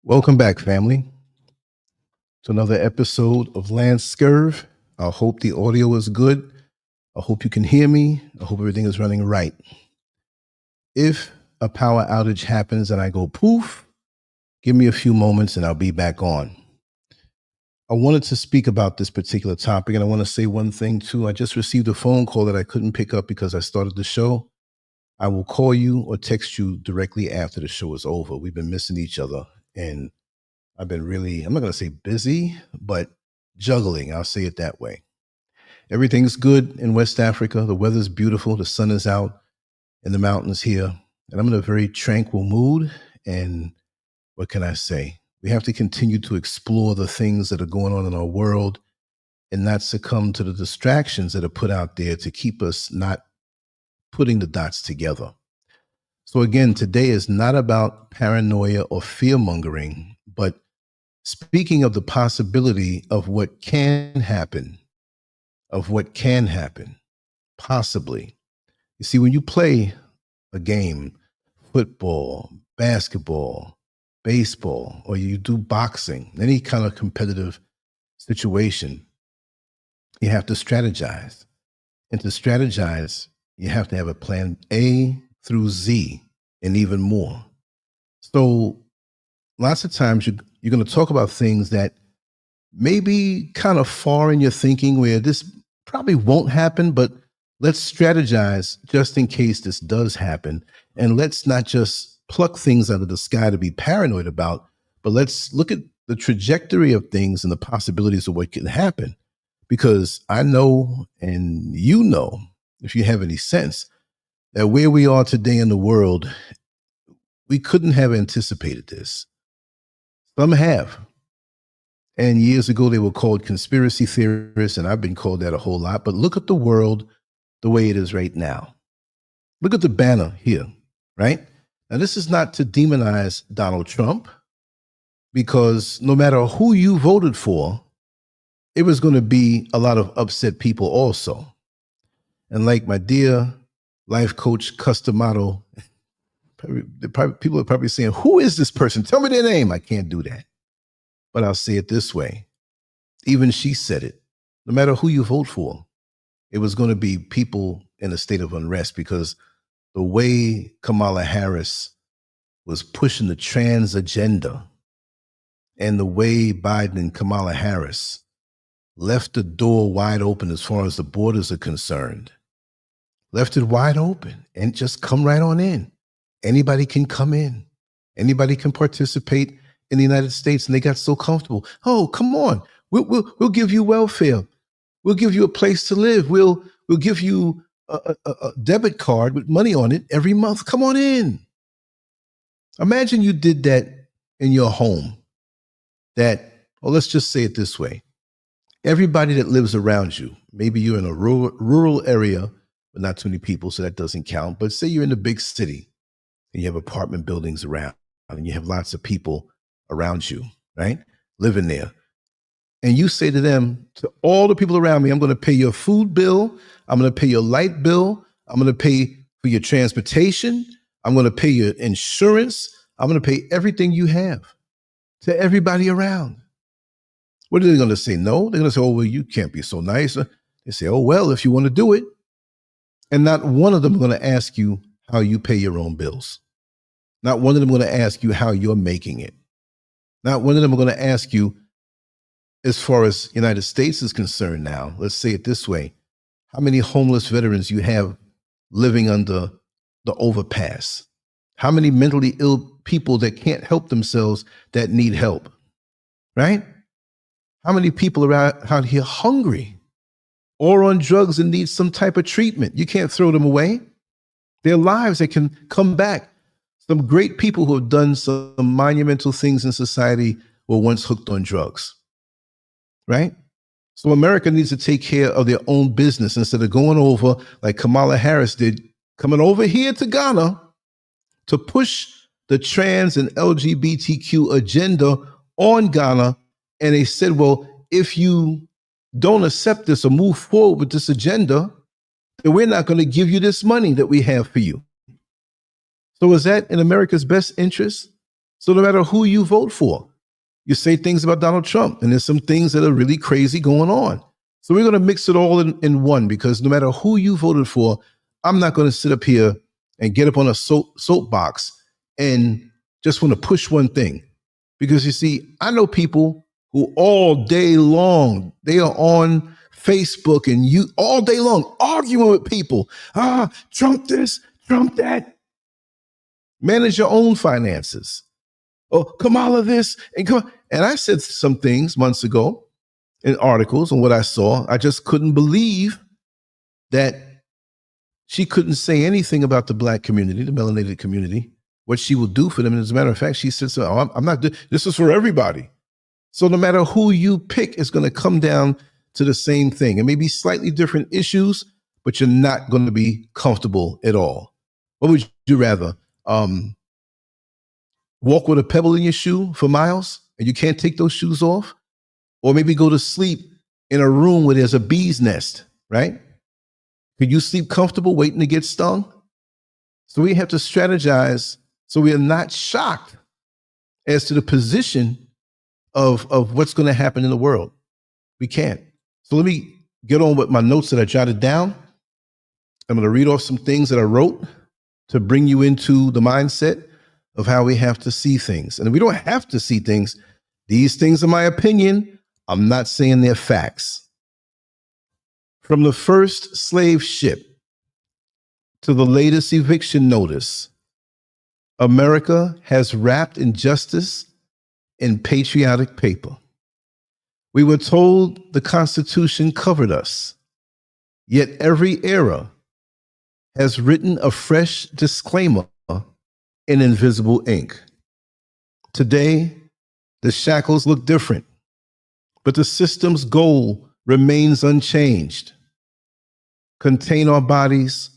Welcome back, family, to another episode of LANCESCURV. I hope the audio is good. I hope you can hear me. I hope everything is running right. If a power outage happens and I go poof, give me a few moments and I'll be back on. I wanted to speak about this particular topic, and I want to say one thing too. I just received a phone call that I couldn't pick up because I started the show. I will call you or text you directly after the show is over. We've been missing each other, and I've been really, I'm not going to say busy, but juggling. I'll say it that way. Everything's good in West Africa. The weather's beautiful. The sun is out in the mountains here. And I'm in a very tranquil mood. And what can I say? We have to continue to explore the things that are going on in our world and not succumb to the distractions that are put out there to keep us not putting the dots together. So again, today is not about paranoia or fear-mongering, but speaking of the possibility of what can happen, possibly. You see, when you play a game, football, basketball, baseball, or you do boxing, any kind of competitive situation, you have to strategize. And to strategize, you have to have a plan A through Z and even more. So lots of times you're going to talk about things that may be kind of far in your thinking, where this probably won't happen, but let's strategize just in case this does happen. And let's not just pluck things out of the sky to be paranoid about, but let's look at the trajectory of things and the possibilities of what can happen. Because I know, and you know, if you have any sense, that where we are today in the world, we couldn't have anticipated this. Some have. And years ago, they were called conspiracy theorists, and I've been called that a whole lot. But look at the world the way it is right now. Look at the banner here, right? Now, this is not to demonize Donald Trump, because no matter who you voted for, it was going to be a lot of upset people also. And like my dear life coach, Customato, people are probably saying, who is this person? Tell me their name. I can't do that. But I'll say it this way. Even she said it. No matter who you vote for, it was going to be people in a state of unrest, because the way Kamala Harris was pushing the trans agenda and the way Biden and Kamala Harris left the door wide open as far as the borders are concerned, left it wide open and just come right on in. Anybody can come in. Anybody can participate in the United States, and they got so comfortable. Oh, come on. We'll give you welfare. We'll give you a place to live. We'll give you a debit card with money on it every month. Come on in. Imagine you did that in your home. Let's just say it this way. Everybody that lives around you, maybe you're in a rural area, but not too many people, so that doesn't count. But say you're in a big city and you have apartment buildings around and you have lots of people around you, right? Living there. And you say to them, to all the people around me, I'm going to pay your food bill. I'm going to pay your light bill. I'm going to pay for your transportation. I'm going to pay your insurance. I'm going to pay everything you have to everybody around. What are they going to say? No, they're going to say, oh, well, you can't be so nice. They say, oh, well, if you want to do it. And not one of them are going to ask you how you pay your own bills. Not one of them are going to ask you how you're making it. Not one of them are going to ask you, as far as United States is concerned now, let's say it this way, how many homeless veterans you have living under the overpass? How many mentally ill people that can't help themselves that need help, right? How many people are out here hungry or on drugs and need some type of treatment? You can't throw them away. Their lives that can come back. Some great people who have done some monumental things in society were once hooked on drugs, right? So America needs to take care of their own business instead of going over like Kamala Harris did, coming over here to Ghana to push the trans and LGBTQ agenda on Ghana. And they said, well, if you don't accept this or move forward with this agenda, then we're not going to give you this money that we have for you. So is that in America's best interest? So no matter who you vote for, you say things about Donald Trump, and there's some things that are really crazy going on. So we're going to mix it all in one, because no matter who you voted for, I'm not going to sit up here and get up on a soapbox and just want to push one thing. Because you see, I know people who all day long, they are on Facebook and you all day long arguing with people. Trump this, Trump that. Manage your own finances. Oh, Kamala this and I said some things months ago in articles and what I saw. I just couldn't believe that she couldn't say anything about the Black community, the melanated community, what she will do for them. And as a matter of fact, she said, "So I'm not. This is for everybody." So no matter who you pick, it's going to come down to the same thing. It may be slightly different issues, but you're not going to be comfortable at all. What would you rather? Walk with a pebble in your shoe for miles and you can't take those shoes off? Or maybe go to sleep in a room where there's a bee's nest, right? Could you sleep comfortable waiting to get stung? So we have to strategize so we are not shocked as to the position of what's going to happen in the world. We can't. So let me get on with my notes that I jotted down. I'm going to read off some things that I wrote to bring you into the mindset of how we have to see things. And we don't have to see things. These things are my opinion. I'm not saying they're facts. From the first slave ship to the latest eviction notice, America has wrapped injustice in patriotic paper. We were told the Constitution covered us, yet every era has written a fresh disclaimer in invisible ink. Today, the shackles look different, but the system's goal remains unchanged. Contain our bodies,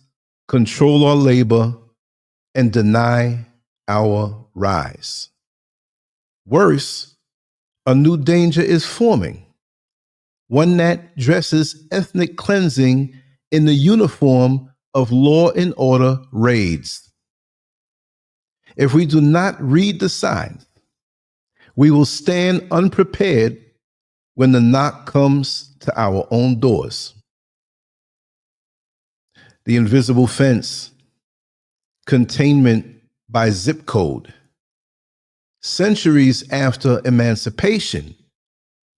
control our labor, and deny our rise. Worse, a new danger is forming, one that dresses ethnic cleansing in the uniform of law and order raids. If we do not read the signs, we will stand unprepared when the knock comes to our own doors. The invisible fence, containment by zip code. Centuries after emancipation,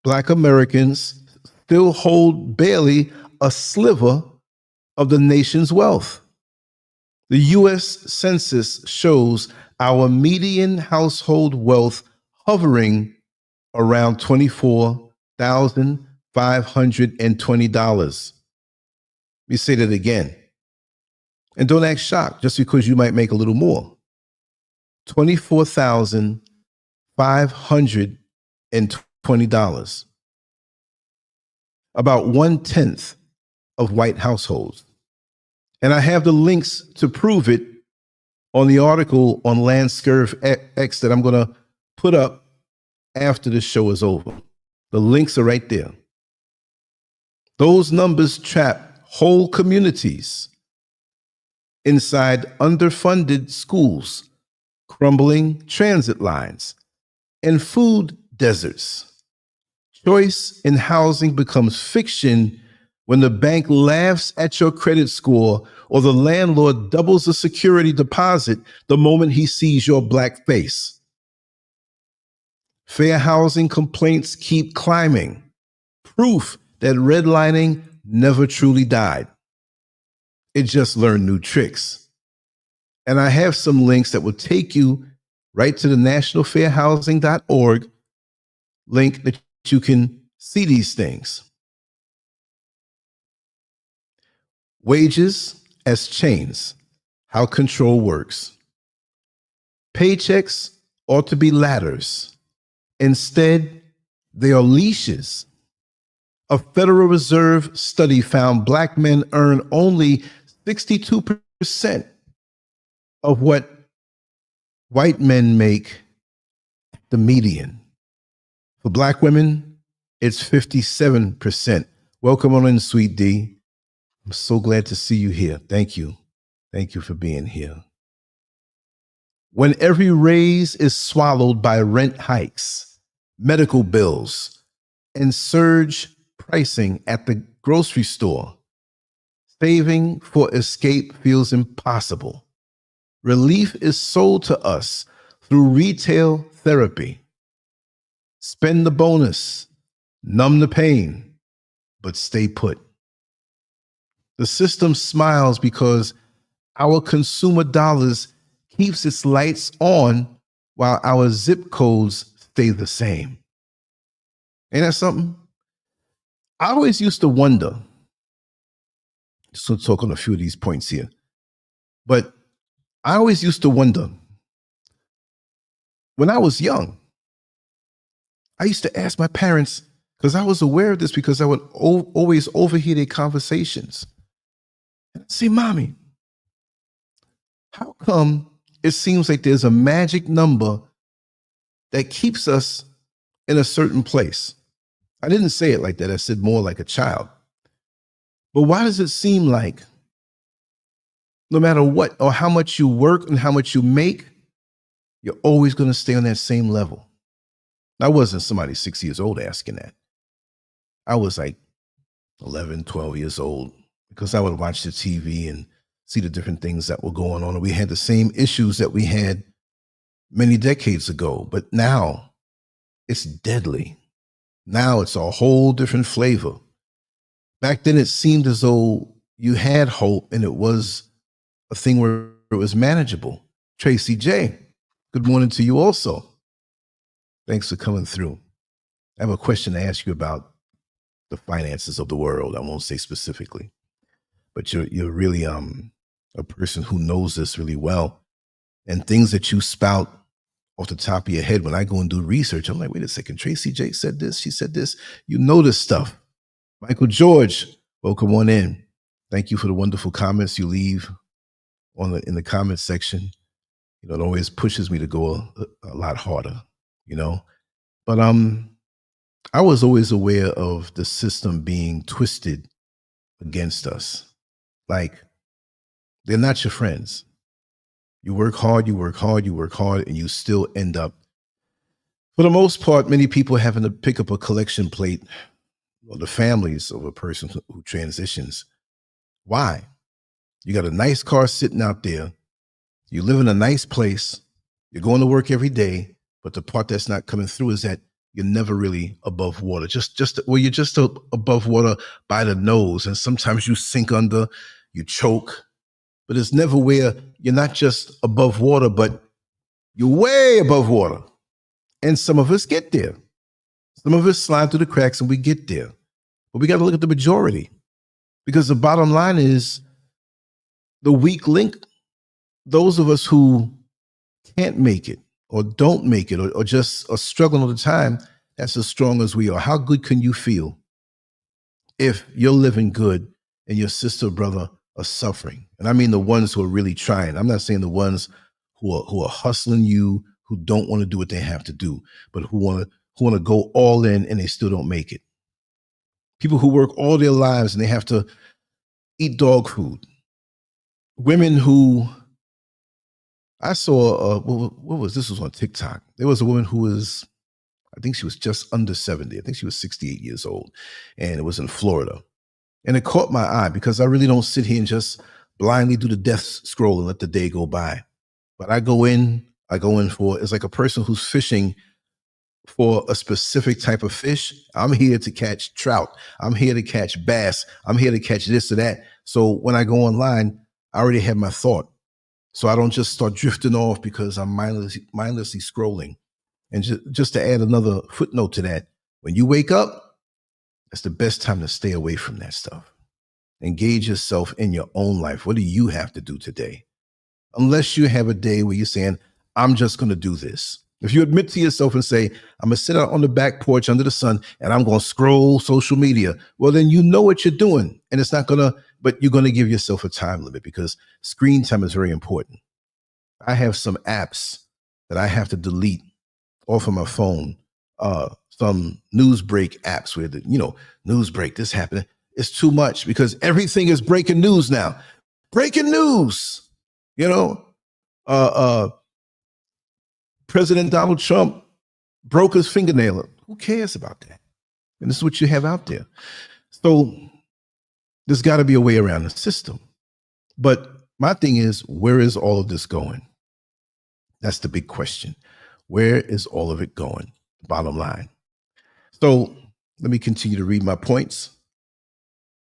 Black Americans still hold barely a sliver of the nation's wealth. The U.S. Census shows our median household wealth hovering around $24,520. Let me say that again. And don't act shocked just because you might make a little more. $24,520. About 1/10 of white households. And I have the links to prove it on the article on LANCESCURV X that I'm going to put up after the show is over. The links are right there. Those numbers trap whole communities inside underfunded schools, crumbling transit lines, and food deserts. Choice in housing becomes fiction when the bank laughs at your credit score or the landlord doubles the security deposit the moment he sees your Black face. Fair housing complaints keep climbing, proof that redlining never truly died. It just learned new tricks. And I have some links that will take you right to the nationalfairhousing.org link that you can see these things. Wages as chains, how control works. Paychecks ought to be ladders. Instead, they are leashes. A Federal Reserve study found Black men earn only 62% of what white men make the median. For Black women, it's 57%. Welcome on in, Sweet D. I'm so glad to see you here. Thank you. Thank you for being here. When every raise is swallowed by rent hikes, medical bills, and surge pricing at the grocery store, saving for escape feels impossible. Relief is sold to us through retail therapy. Spend the bonus, numb the pain, but stay put. The system smiles because our consumer dollars keeps its lights on while our zip codes stay the same. Ain't that something? I always used to wonder, just to talk on a few of these points here, but I always used to wonder, when I was young, I used to ask my parents, because I was aware of this because I would always overhear their conversations. And I'd say, Mommy, how come it seems like there's a magic number that keeps us in a certain place? I didn't say it like that. I said more like a child. But why does it seem like no matter what or how much you work and how much you make, you're always going to stay on that same level? I wasn't somebody 6 years old asking that. I was like 11, 12 years old because I would watch the TV and see the different things that were going on. And we had the same issues that we had many decades ago. But now it's deadly. Now it's a whole different flavor. Back then, it seemed as though you had hope and it was a thing where it was manageable. Tracy J., good morning to you also. Thanks for coming through. I have a question to ask you about the finances of the world. I won't say specifically, but you're really a person who knows this really well. And things that you spout off the top of your head, when I go and do research, I'm like, wait a second, Tracy J said this, she said this. You know this stuff. Michael George, welcome on in. Thank you for the wonderful comments you leave in the comments section. You know, it always pushes me to go a lot harder, you know. But I was always aware of the system being twisted against us. Like, they're not your friends. You work hard, you work hard, you work hard, and you still end up, for the most part, many people having to pick up a collection plate, or the families of a person who transitions. Why? You got a nice car sitting out there. You live in a nice place. You're going to work every day, but the part that's not coming through is that you're never really above water. You're just above water by the nose, and sometimes you sink under, you choke. But it's never where you're not just above water, but you're way above water. And some of us get there. Some of us slide through the cracks and we get there. But we got to look at the majority, because the bottom line is the weak link, those of us who can't make it or don't make it or just are struggling all the time, that's as strong as we are. How good can you feel if you're living good and your sister or brother are suffering? And I mean the ones who are really trying. I'm not saying the ones who are hustling you, who don't want to do what they have to do, but who want to go all in and they still don't make it. People who work all their lives and they have to eat dog food. Women who, I saw, what was this? Was on TikTok. There was a woman who was, I think she was just under 70. I think she was 68 years old, and it was in Florida. And it caught my eye because I really don't sit here and just blindly do the death scroll and let the day go by. But I go in for, it's like a person who's fishing for a specific type of fish. I'm here to catch trout. I'm here to catch bass. I'm here to catch this or that. So when I go online, I already have my thought. So I don't just start drifting off because I'm mindlessly scrolling. And just to add another footnote to that, when you wake up, that's the best time to stay away from that stuff. Engage yourself in your own life. What do you have to do today? Unless you have a day where you're saying, I'm just going to do this. If you admit to yourself and say, I'm going to sit out on the back porch under the sun and I'm going to scroll social media, well, then you know what you're doing. And it's not going to, but you're going to give yourself a time limit because screen time is very important. I have some apps that I have to delete off of my phone. Some news break apps where news break, this happened. It's too much because everything is breaking news now. Breaking news, President Donald Trump broke his fingernail. Who cares about that? And this is what you have out there. So there's got to be a way around the system. But my thing is, where is all of this going? That's the big question. Where is all of it going? Bottom line. So let me continue to read my points.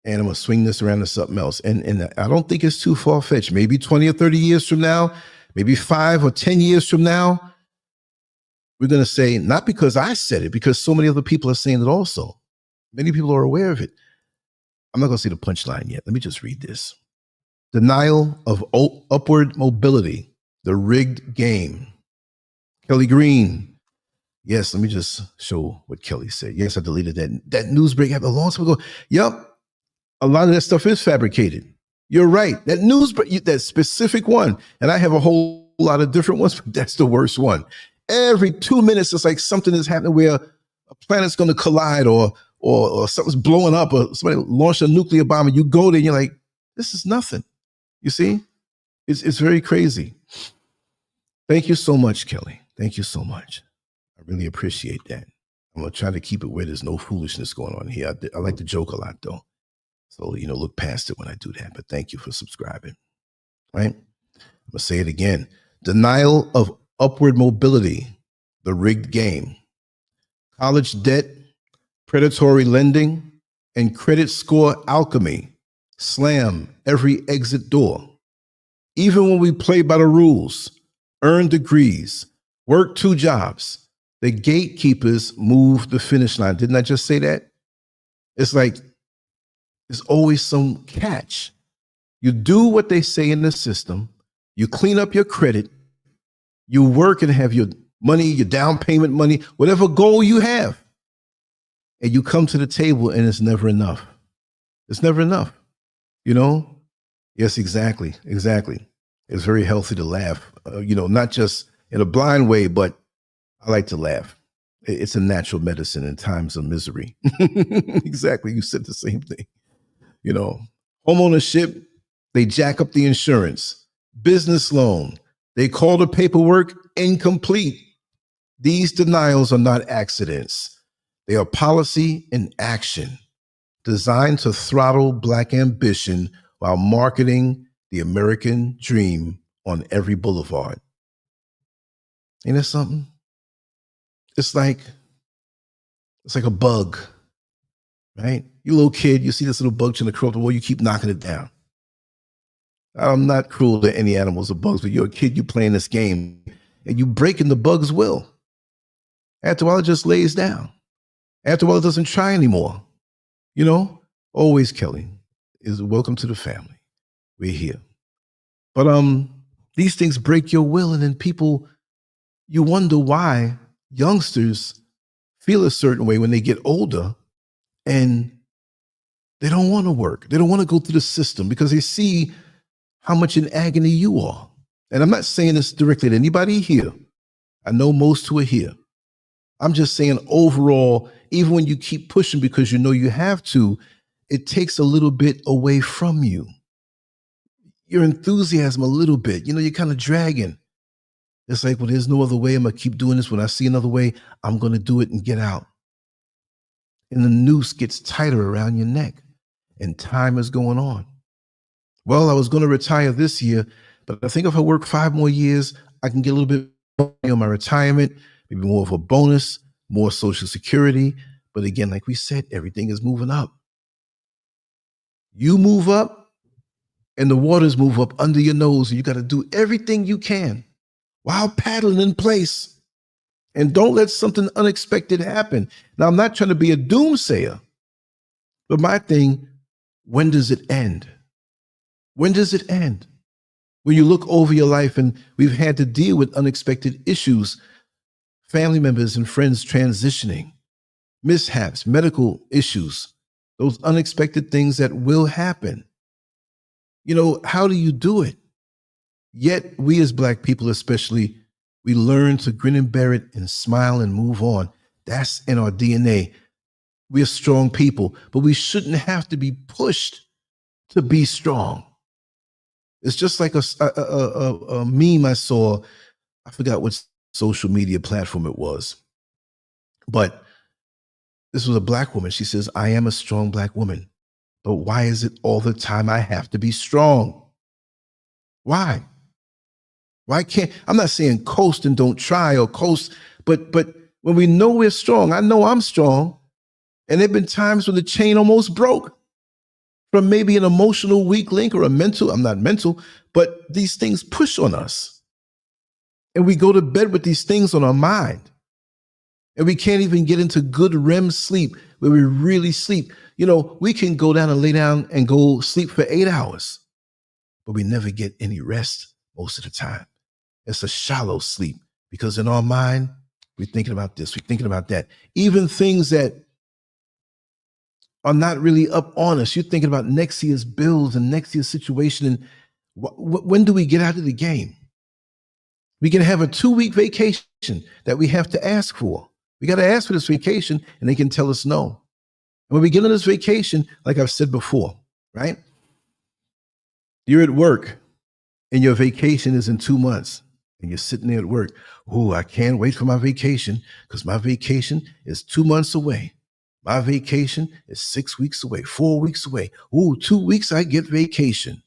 And I'm going to swing this around to something else. And I don't think it's too far-fetched. Maybe 20 or 30 years from now, maybe 5 or 10 years from now, we're going to say, not because I said it, because so many other people are saying it also. Many people are aware of it. I'm not going to say the punchline yet. Let me just read this. Denial of upward mobility, the rigged game. Kelly Green. Yes, let me just show what Kelly said. Yes, I deleted that news break happened a long time ago. Yep. A lot of that stuff is fabricated. You're right. That news break, that specific one, and I have a whole lot of different ones, but that's the worst one. Every 2 minutes, it's like something is happening where a planet's going to collide or something's blowing up or somebody launched a nuclear bomb and you go there and you're like, this is nothing. You see? It's very crazy. Thank you so much, Kelly. Thank you so much. I really appreciate that. I'm going to try to keep it where there's no foolishness going on here. I like to joke a lot, though. So, look past it when I do that. But thank you for subscribing. Right? I'm going to say it again. Denial of upward mobility, the rigged game. College debt, predatory lending, and credit score alchemy slam every exit door. Even when we play by the rules, earn degrees, work 2 jobs, the gatekeepers move the finish line. Didn't I just say that? It's like there's always some catch. You do what they say in the system. You clean up your credit. You work and have your money, your down payment money, whatever goal you have. And you come to the table and it's never enough. It's never enough. Yes, exactly. It's very healthy to laugh, not just in a blind way, but I like to laugh. It's a natural medicine in times of misery. Exactly. You said the same thing. Homeownership, they jack up the insurance. Business loan, they call the paperwork incomplete. These denials are not accidents. They are policy in action, designed to throttle Black ambition while marketing the American dream on every boulevard. Ain't that something? It's like a bug, right? You little kid, you see this little bug trying to crawl up the wall, you keep knocking it down. I'm not cruel to any animals or bugs, but you're a kid, you playing this game, and you breaking the bug's will. After a while, it just lays down. After a while, it doesn't try anymore. Always Kelly is welcome to the family. We're here. But these things break your will, and then people, you wonder why youngsters feel a certain way when they get older and they don't want to work. They don't want to go through the system because they see how much in agony you are. And I'm not saying this directly to anybody here. I know most who are here. I'm just saying overall, even when you keep pushing because you know you have to, it takes a little bit away from you. Your enthusiasm a little bit, you're kind of dragging. It's like, well, there's no other way. I'm going to keep doing this. When I see another way, I'm going to do it and get out. And the noose gets tighter around your neck and time is going on. Well, I was going to retire this year, but I think if I work 5 more years, I can get a little bit more on my retirement, maybe more of a bonus, more Social Security. But again, like we said, everything is moving up. You move up and the waters move up under your nose, and you got to do everything you can while paddling in place. And don't let something unexpected happen. Now, I'm not trying to be a doomsayer, but my thing, when does it end? When does it end? When you look over your life, and we've had to deal with unexpected issues, family members and friends transitioning, mishaps, medical issues, those unexpected things that will happen. How do you do it? Yet we as Black people especially, we learn to grin and bear it and smile and move on. That's in our DNA. We're strong people, but we shouldn't have to be pushed to be strong. It's just like a meme I saw. I forgot what social media platform it was. But this was a Black woman. She says, I am a strong Black woman, but why is it all the time I have to be strong? Why? Why can't, I'm not saying coast and don't try or coast, but when we know we're strong, I know I'm strong. And there've been times when the chain almost broke from maybe an emotional weak link or a mental, I'm not mental, but these things push on us. And we go to bed with these things on our mind. And we can't even get into good REM sleep where we really sleep. You know, we can go down and lay down and go sleep for 8 hours, but we never get any rest most of the time. It's a shallow sleep because in our mind, we're thinking about this, we're thinking about that. Even things that are not really up on us. You're thinking about next year's bills and next year's situation. And when do we get out of the game? We can have a 2-week vacation that we have to ask for. We got to ask for this vacation and they can tell us no. And when we get on this vacation, like I've said before, right? You're at work and your vacation is in 2 months and you're sitting there at work. Oh, I can't wait for my vacation because my vacation is 2 months away. My vacation is 6 weeks away, 4 weeks away. Ooh, 2 weeks I get vacation.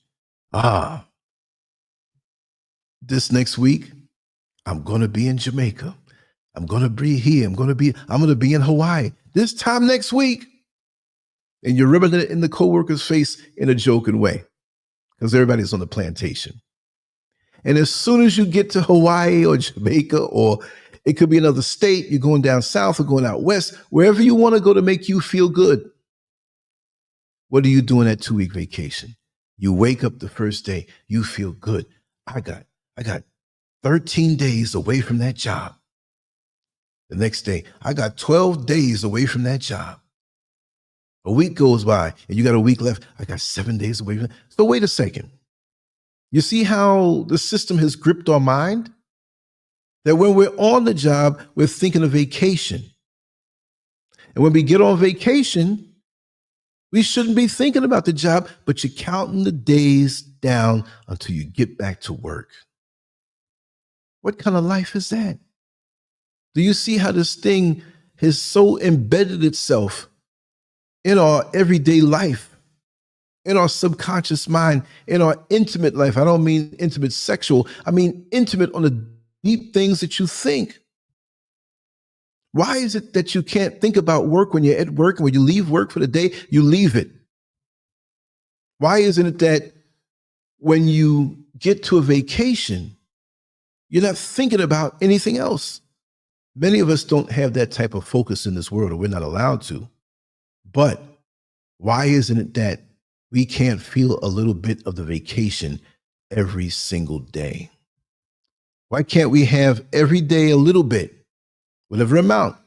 This next week, I'm going to be in Jamaica. I'm going to be here. I'm going to be in Hawaii this time next week. And you're rubbing it in the coworker's face in a joking way because everybody's on the plantation. And as soon as you get to Hawaii or Jamaica, or it could be another state, you're going down south or going out west, wherever you want to go to make you feel good. What are you doing that 2-week vacation? You wake up the first day, you feel good. I got 13 days away from that job. The next day, I got 12 days away from that job. A week goes by and you got a week left. I got 7 days away from that. So wait a second. You see how the system has gripped our mind? That when we're on the job, we're thinking of vacation. And when we get on vacation, we shouldn't be thinking about the job, but you're counting the days down until you get back to work. What kind of life is that? Do you see how this thing has so embedded itself in our everyday life, in our subconscious mind, in our intimate life? I don't mean intimate sexual. I mean intimate on the deep things that you think. Why is it that you can't think about work when you're at work, and when you leave work for the day, you leave it? Why isn't it that when you get to a vacation, you're not thinking about anything else? Many of us don't have that type of focus in this world, or we're not allowed to. But why isn't it that we can't feel a little bit of the vacation every single day? Why can't we have every day a little bit, whatever amount?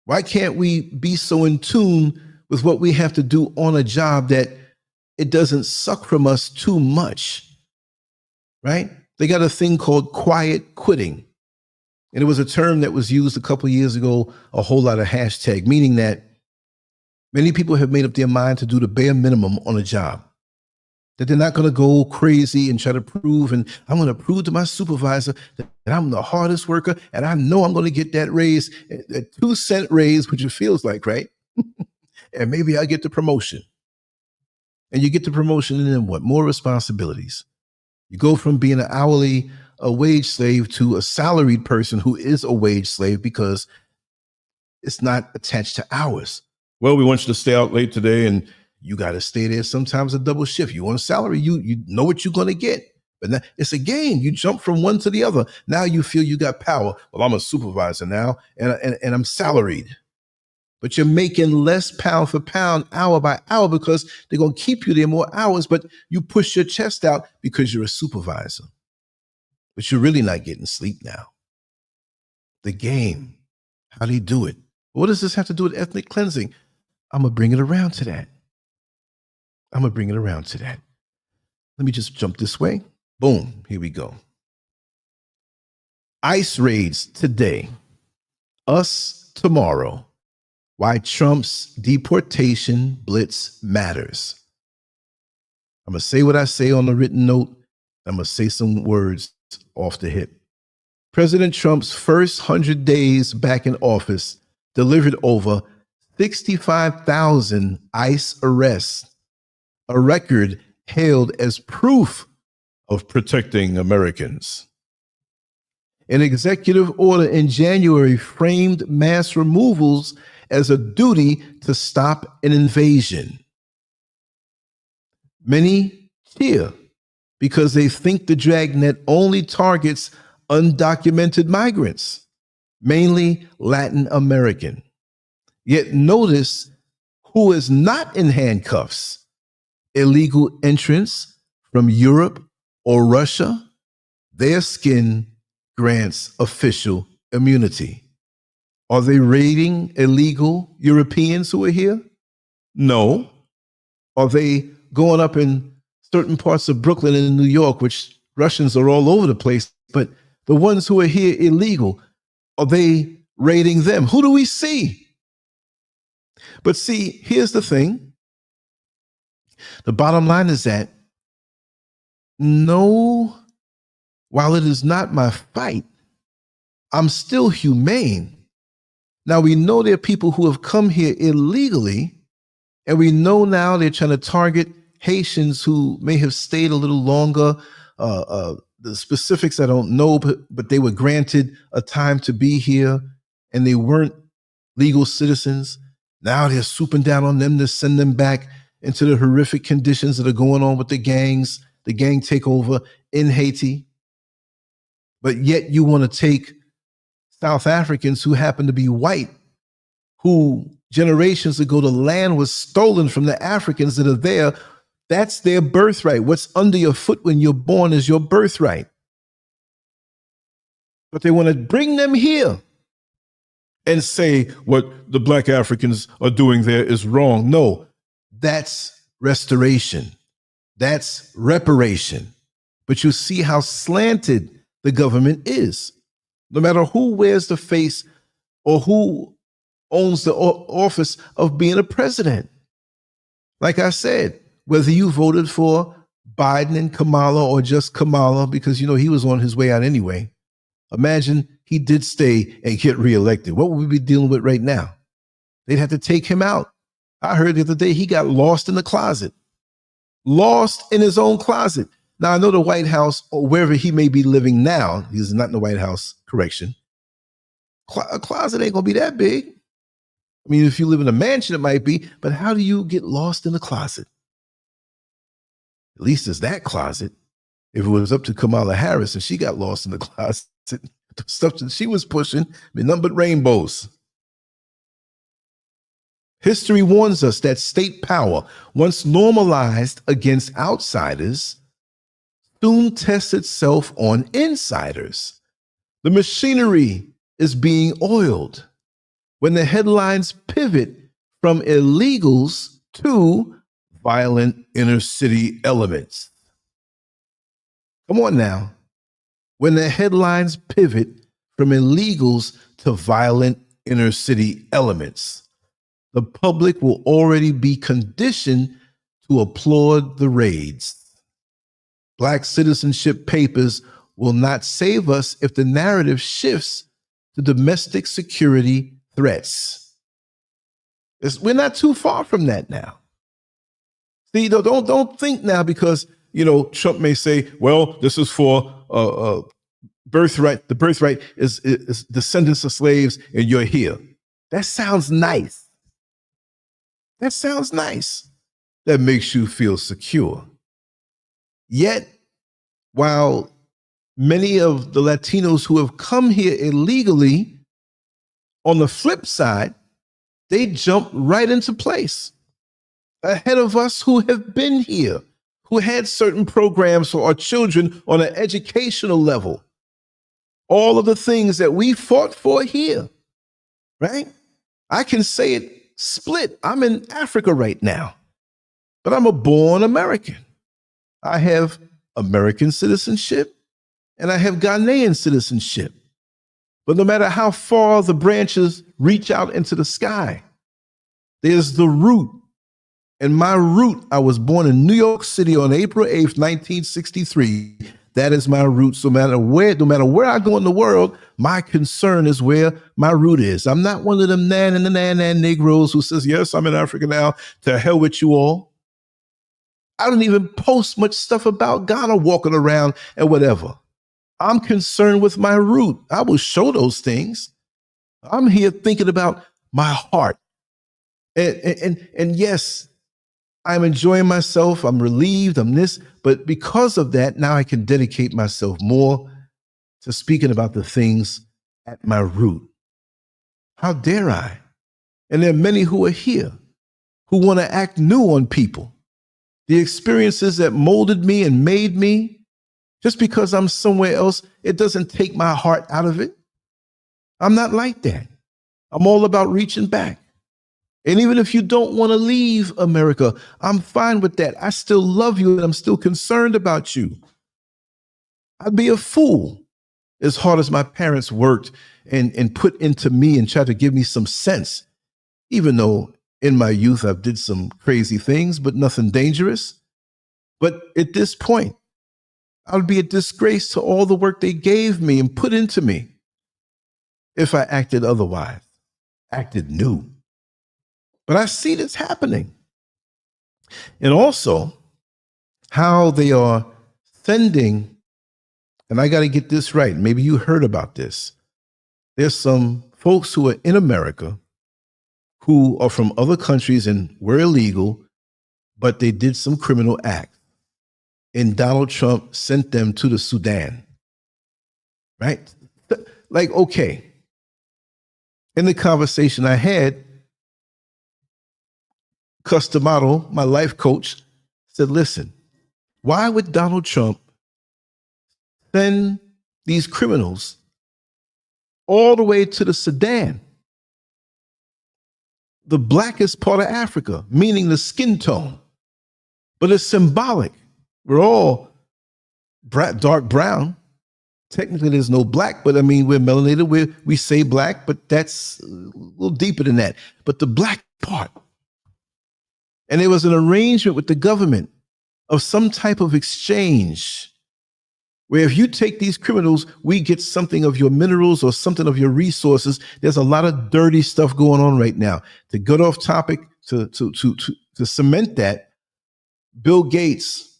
Why can't we be so in tune with what we have to do on a job that it doesn't suck from us too much, right? They got a thing called quiet quitting. And it was a term that was used a couple of years ago, a whole lot of hashtag, meaning that many people have made up their mind to do the bare minimum on a job, that they're not going to go crazy and try to prove, and I'm going to prove to my supervisor that I'm the hardest worker, and I know I'm going to get that raise, a 2-cent raise, which it feels like, right? And maybe I'll get the promotion. And you get the promotion, and then what? More responsibilities. You go from being an hourly, a wage slave, to a salaried person who is a wage slave because it's not attached to hours. Well, we want you to stay out late today, and you got to stay there sometimes a double shift. You want a salary, you know what you're going to get. But now, it's a game. You jump from one to the other. Now you feel you got power. Well, I'm a supervisor now, and I'm salaried. But you're making less pound for pound, hour by hour, because they're going to keep you there more hours, but you push your chest out because you're a supervisor. But you're really not getting sleep now. The game. How do you do it? What does this have to do with ethnic cleansing? I'm going to bring it around to that. Let me just jump this way. Boom. Here we go. ICE raids today. Us tomorrow. Why Trump's deportation blitz matters. I'm going to say what I say on the written note. I'm going to say some words off the hip. President Trump's first 100 days back in office delivered over 65,000 ICE arrests, a record hailed as proof of protecting Americans. An executive order in January framed mass removals as a duty to stop an invasion. Many cheer because they think the dragnet only targets undocumented migrants, mainly Latin American. Yet notice who is not in handcuffs: illegal entrants from Europe or Russia. Their skin grants official immunity. Are they raiding illegal Europeans who are here? No. Are they going up in certain parts of Brooklyn and New York, which Russians are all over the place, but the ones who are here illegal, are they raiding them? Who do we see? But see, here's the thing. The bottom line is that no, while it is not my fight, I'm still humane. Now, we know there are people who have come here illegally, and we know now they're trying to target Haitians who may have stayed a little longer. The specifics I don't know, but they were granted a time to be here, and they weren't legal citizens. Now they're swooping down on them to send them back into the horrific conditions that are going on with the gangs, the gang takeover in Haiti. But yet you want to take South Africans who happen to be white, who generations ago the land was stolen from the Africans that are there. That's their birthright. What's under your foot when you're born is your birthright. But they want to bring them here and say what the Black Africans are doing there is wrong. No, that's restoration. That's reparation. But you see how slanted the government is. No matter who wears the face or who owns the office of being a president. Like I said, whether you voted for Biden and Kamala or just Kamala, because, you know, he was on his way out anyway. Imagine he did stay and get reelected. What would we be dealing with right now? They'd have to take him out. I heard the other day he got lost in the closet. Lost in his own closet. Now, I know the White House, or wherever he may be living now, he's not in the White House, correction. A closet ain't going to be that big. I mean, if you live in a mansion, it might be, but how do you get lost in the closet? At least it's that closet. If it was up to Kamala Harris and she got lost in the closet, the stuff that she was pushing, been nothing but rainbows. History warns us that state power, once normalized against outsiders, soon tests itself on insiders. The machinery is being oiled when the headlines pivot from illegals to violent inner city elements. Come on now. When the headlines pivot from illegals to violent inner city elements, the public will already be conditioned to applaud the raids. Black citizenship papers will not save us if the narrative shifts to domestic security threats. We're not too far from that now. See, don't think now because, you know, Trump may say, well, this is for birthright. The birthright is descendants of slaves and you're here. That sounds nice. That sounds nice. That makes you feel secure. Yet, while many of the Latinos who have come here illegally, on the flip side, they jump right into place ahead of us who have been here, who had certain programs for our children on an educational level. All of the things that we fought for here, right? I can say it split. I'm in Africa right now, but I'm a born American. I have American citizenship and I have Ghanaian citizenship. But no matter how far the branches reach out into the sky, there's the root. And my root, I was born in New York City on April 8th, 1963. That is my roots. No matter where I go in the world, my concern is where my root is. I'm not one of them nan Negroes who says, yes, I'm in Africa now. To hell with you all. I don't even post much stuff about Ghana walking around and whatever. I'm concerned with my root. I will show those things. I'm here thinking about my heart. And yes, I'm enjoying myself. I'm relieved. I'm this. But because of that, now I can dedicate myself more to speaking about the things at my root. How dare I? And there are many who are here who want to act new on people. The experiences that molded me and made me, just because I'm somewhere else, it doesn't take my heart out of it. I'm not like that. I'm all about reaching back. And even if you don't want to leave America, I'm fine with that. I still love you and I'm still concerned about you. I'd be a fool as hard as my parents worked and put into me and tried to give me some sense, even though in my youth I did some crazy things, but nothing dangerous. But at this point, I would be a disgrace to all the work they gave me and put into me if I acted otherwise, acted new. But I see this happening. And also how they are sending, and I got to get this right. Maybe you heard about this. There's some folks who are in America who are from other countries and were illegal, but they did some criminal act. And Donald Trump sent them to the Sudan, right? Like, okay. In the conversation I had, Customato, my life coach, said, listen, why would Donald Trump send these criminals all the way to the Sudan, the blackest part of Africa, meaning the skin tone? But it's symbolic. We're all dark brown. Technically, there's no black, but I mean, we're melanated. We say black, but that's a little deeper than that. But the black part. And there was an arrangement with the government of some type of exchange where if you take these criminals, we get something of your minerals or something of your resources. There's a lot of dirty stuff going on right now. To get off topic, to cement that, Bill Gates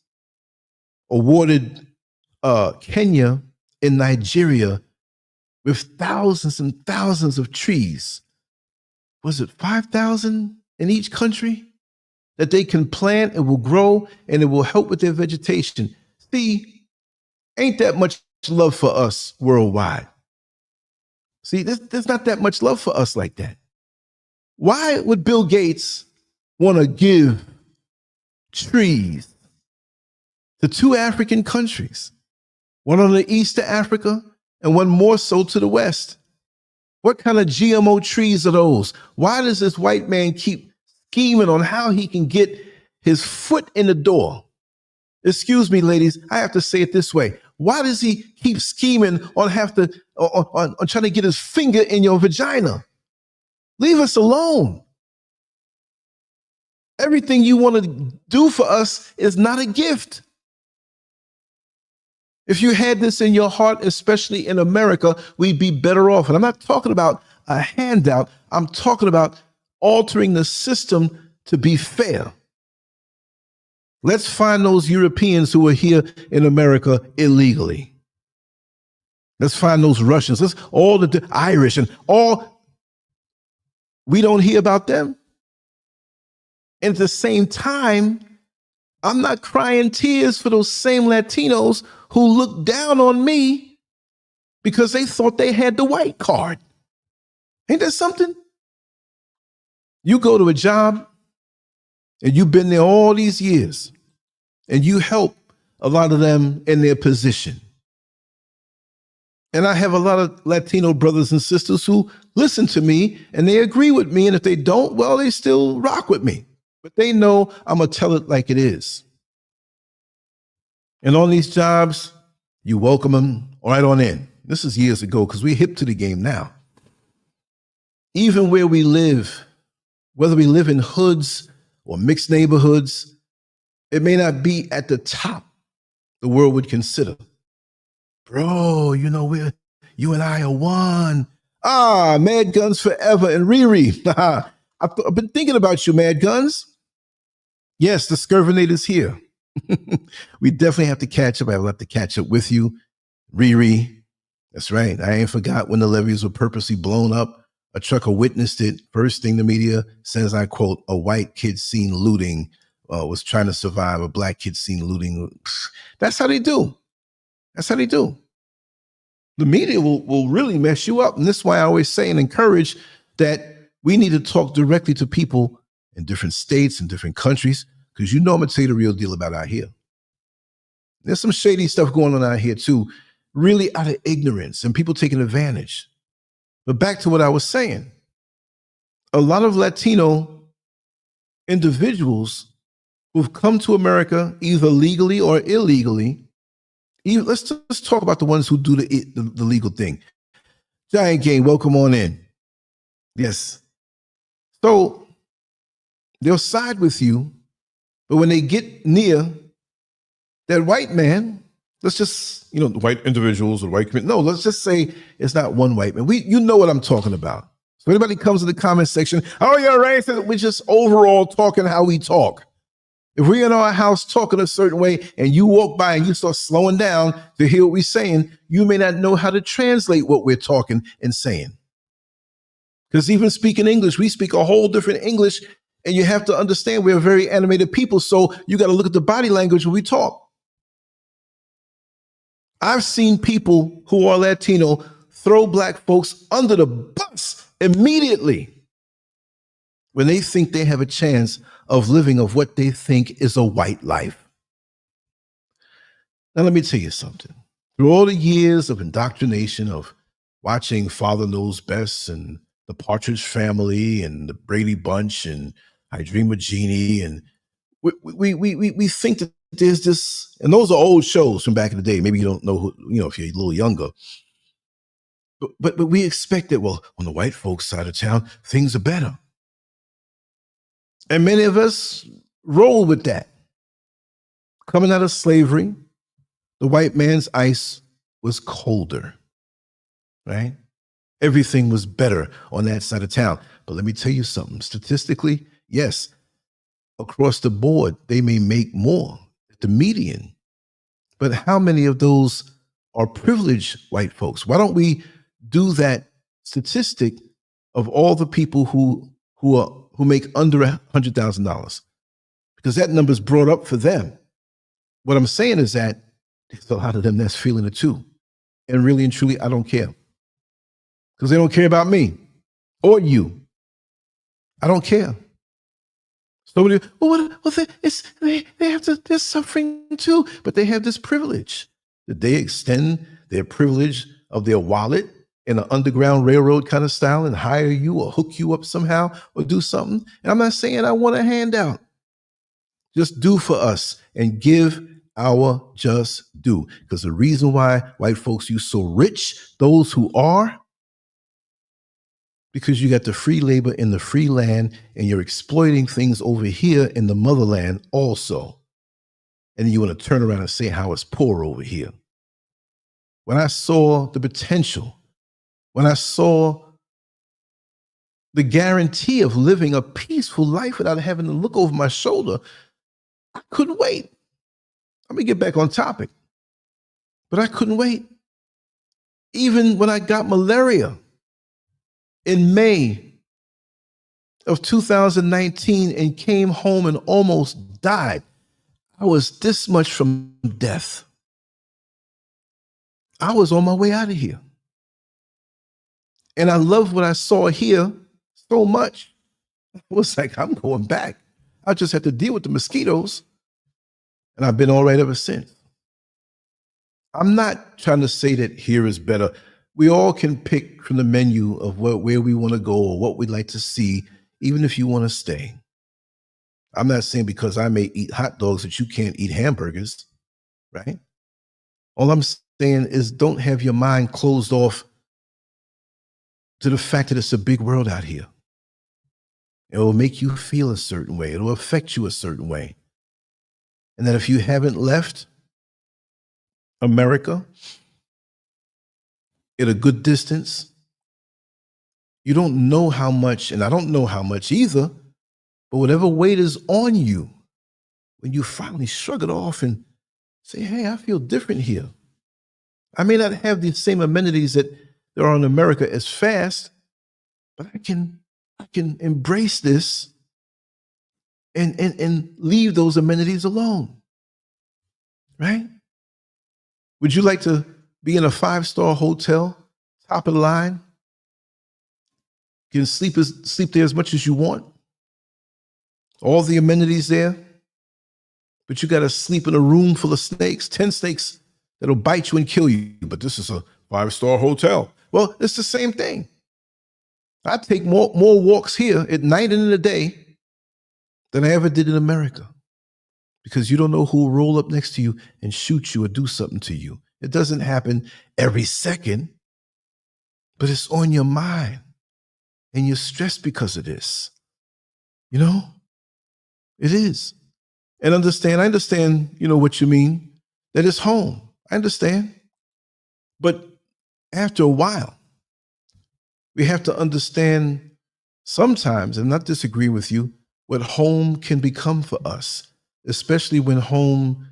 awarded Kenya and Nigeria with thousands and thousands of trees. Was it 5,000 in each country that they can plant and will grow and it will help with their vegetation? See, ain't that much love for us worldwide. See, there's not that much love for us like that. Why would Bill Gates want to give trees to two African countries, one on the east of Africa and one more so to the west? What kind of GMO trees are those? Why does this white man keep scheming on how he can get his foot in the door? Excuse me, ladies, I have to say it this way. Why does he keep scheming on trying to get his finger in your vagina? Leave us alone. Everything you want to do for us is not a gift. If you had this in your heart, especially in America, we'd be better off. And I'm not talking about a handout. I'm talking about altering the system to be fair. Let's find those Europeans who are here in America illegally. Let's find those Russians. Let's all the Irish and all. We don't hear about them. And at the same time, I'm not crying tears for those same Latinos who looked down on me because they thought they had the white card. Ain't that something? You go to a job and you've been there all these years and you help a lot of them in their position. And I have a lot of Latino brothers and sisters who listen to me and they agree with me. And if they don't, well, they still rock with me. But they know I'm going to tell it like it is. And on these jobs, you welcome them right on in. This is years ago because we're hip to the game now. Even where we live, whether we live in hoods or mixed neighborhoods, it may not be at the top the world would consider. Bro, you and I are one. Ah, Mad Guns forever. And Riri, I've been thinking about you, Mad Guns. Yes, the Scurvinator's here. We definitely have to catch up. I will have to catch up with you, Riri. That's right. I ain't forgot when the levees were purposely blown up. A trucker witnessed it. First thing the media says, I quote, a white kid seen looting, was trying to survive. A black kid seen looting. That's how they do. That's how they do. The media will really mess you up. And this is why I always say and encourage that we need to talk directly to people in different states and different countries, because I'm going to tell you the real deal about out here. There's some shady stuff going on out here too, really out of ignorance and people taking advantage. But back to what I was saying, a lot of Latino individuals who've come to America either legally or illegally. Let's just talk about the ones who do the legal thing. Giant Game, welcome on in. Yes. So they'll side with you, but when they get near that white man, let's just, the white individuals or white community. No, let's just say it's not one white man. You know what I'm talking about. So anybody comes in the comment section, oh, you're racist. We're just overall talking how we talk. If we're in our house talking a certain way and you walk by and you start slowing down to hear what we're saying, you may not know how to translate what we're talking and saying. Because even speaking English, we speak a whole different English, and you have to understand we're very animated people. So you got to look at the body language when we talk. I've seen people who are Latino throw black folks under the bus immediately when they think they have a chance of living of what they think is a white life. Now, let me tell you something. Through all the years of indoctrination of watching Father Knows Best and The Partridge Family and The Brady Bunch and I Dream of Jeannie, and we think that there's this, and those are old shows from back in the day. Maybe you don't know who, if you're a little younger. But we expect that, well, on the white folks' side of town, things are better. And many of us roll with that. Coming out of slavery, the white man's ice was colder, right? Everything was better on that side of town. But let me tell you something. Statistically, yes, across the board, they may make more, the median. But how many of those are privileged white folks? Why don't we do that statistic of all the people who make under $100,000? Because that number is brought up for them. What I'm saying is that there's a lot of them that's feeling it too. And really and truly, I don't care. Because they don't care about me or you. I don't care. Somebody, they have to, they're suffering too, but they have this privilege. Did they extend their privilege of their wallet in an underground railroad kind of style and hire you or hook you up somehow or do something? And I'm not saying I want a handout. Just do for us and give our just due. Because the reason why white folks you so rich, those who are, because you got the free labor in the free land and you're exploiting things over here in the motherland also. And then you want to turn around and say how it's poor over here. When I saw the potential, when I saw the guarantee of living a peaceful life without having to look over my shoulder, I couldn't wait. Let me get back on topic. But I couldn't wait. Even when I got malaria in May of 2019 and came home and almost died, I was this much from death. I was on my way out of here. And I loved what I saw here so much. It was like, I'm going back. I just had to deal with the mosquitoes. And I've been all right ever since. I'm not trying to say that here is better. We all can pick from the menu of where we want to go or what we'd like to see, even if you want to stay. I'm not saying because I may eat hot dogs that you can't eat hamburgers, right? All I'm saying is don't have your mind closed off to the fact that it's a big world out here. It will make you feel a certain way. It will affect you a certain way. And that if you haven't left America, at a good distance. You don't know how much, and I don't know how much either, but whatever weight is on you, when you finally shrug it off and say, hey, I feel different here. I may not have the same amenities that there are in America as fast, but I can embrace this and leave those amenities alone. Right? Would you like to be in a 5-star hotel, top of the line? You can sleep there as much as you want. All the amenities there. But you got to sleep in a room full of snakes, 10 snakes that'll bite you and kill you. But this is a 5-star hotel. Well, it's the same thing. I take more walks here at night and in the day than I ever did in America. Because you don't know who will roll up next to you and shoot you or do something to you. It doesn't happen every second, but it's on your mind. And you're stressed because of this. You know? It is. And I understand, what you mean, that it's home. I understand. But after a while, we have to understand sometimes, and not disagree with you, what home can become for us, especially when home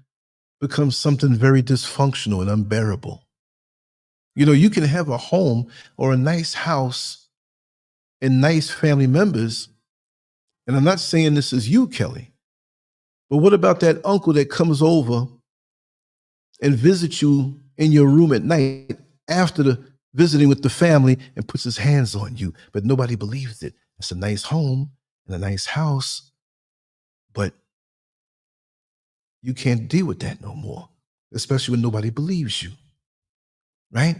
becomes something very dysfunctional and unbearable. You can have a home or a nice house and nice family members, and I'm not saying this is you, Kelly, but what about that uncle that comes over and visits you in your room at night after the visiting with the family and puts his hands on you, but nobody believes it? It's a nice home and a nice house, but you can't deal with that no more, especially when nobody believes you, right?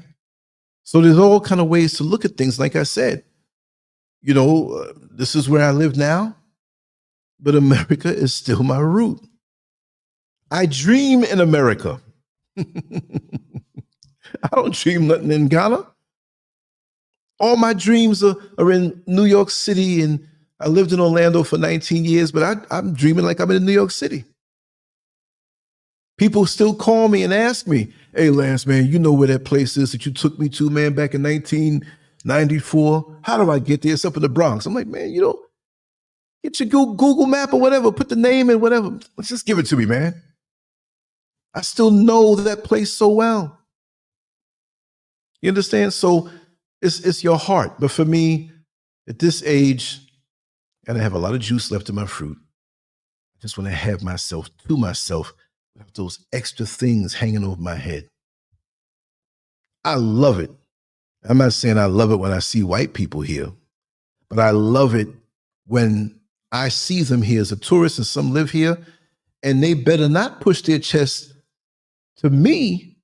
So there's all kind of ways to look at things. Like I said, this is where I live now, but America is still my root. I dream in America. I don't dream nothing in Ghana. All my dreams are in New York City, and I lived in Orlando for 19 years, but I'm dreaming like I'm in New York City. People still call me and ask me, hey, Lance, man, you know where that place is that you took me to, man, back in 1994? How do I get there? It's up in the Bronx. I'm like, man, get your Google map or whatever, put the name in, whatever. Let's just give it to me, man. I still know that place so well. You understand? So it's your heart. But for me, at this age, and I have a lot of juice left in my fruit, I just want to have myself to myself without those extra things hanging over my head. I love it. I'm not saying I love it when I see white people here, but I love it when I see them here as a tourist, and some live here, and they better not push their chest to me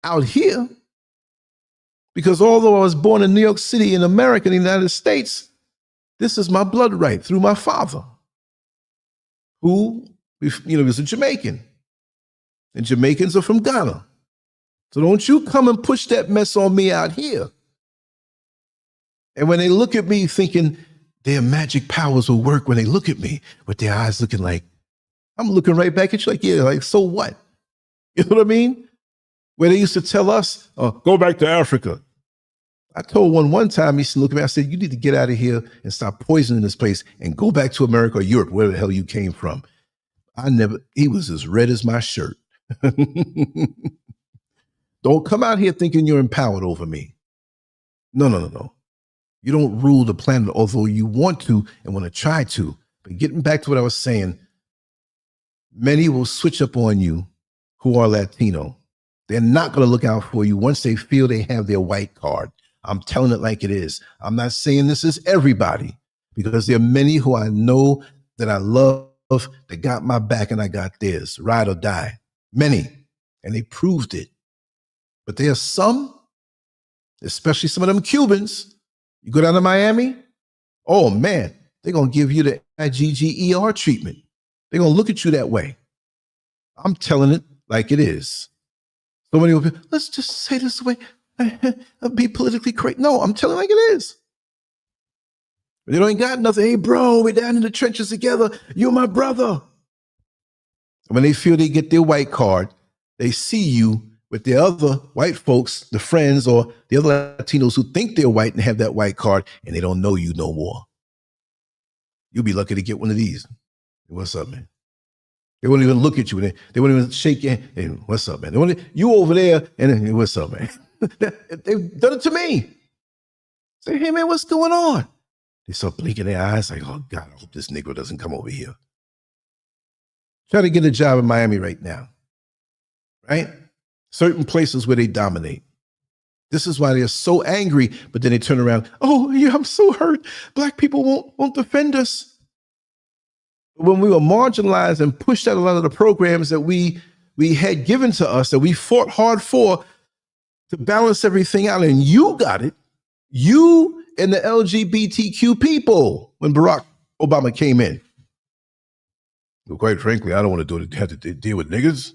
out here, because although I was born in New York City in America, in the United States, this is my blood right through my father, who, is a Jamaican, and Jamaicans are from Ghana. So don't you come and push that mess on me out here. And when they look at me thinking their magic powers will work, when they look at me with their eyes looking like, I'm looking right back at you like, yeah, like, so what? You know what I mean? Where they used to tell us, go back to Africa. I told one time, he used to look at me, I said, you need to get out of here and stop poisoning this place and go back to America or Europe, wherever the hell you came from. He was as red as my shirt. Don't come out here thinking you're empowered over me. No. You don't rule the planet, although you want to and want to try to. But getting back to what I was saying, many will switch up on you who are Latino. They're not going to look out for you once they feel they have their white card. I'm telling it like it is. I'm not saying this is everybody, because there are many who I know that I love that got my back and I got theirs, ride or die. Many, and they proved it. But there are some, especially some of them Cubans, you go down to Miami, oh man, they're going to give you the IGGER treatment. They're going to look at you that way. I'm telling it like it is. So many people, let's just say this way, be politically correct. No, I'm telling it like it is. They don't got nothing. Hey, bro, we're down in the trenches together. You're my brother. When they feel they get their white card, they see you with the other white folks, the friends, or the other Latinos who think they're white and have that white card, and they don't know you no more. You'll be lucky to get one of these. What's up, man? They won't even look at you. They won't even shake your hand. Hey, what's up, man? You over there, and then, what's up, man? They've done it to me. Say, hey, man, what's going on? They start blinking their eyes like, oh, God, I hope this Negro doesn't come over here. Try to get a job in Miami right now, right? Certain places where they dominate. This is why they're so angry, but then they turn around, oh, yeah, I'm so hurt. Black people won't defend us. When we were marginalized and pushed out a lot of the programs that we had given to us, that we fought hard for to balance everything out, and you got it, you and the LGBTQ people, when Barack Obama came in. Well, quite frankly, I don't want to have to deal with niggas.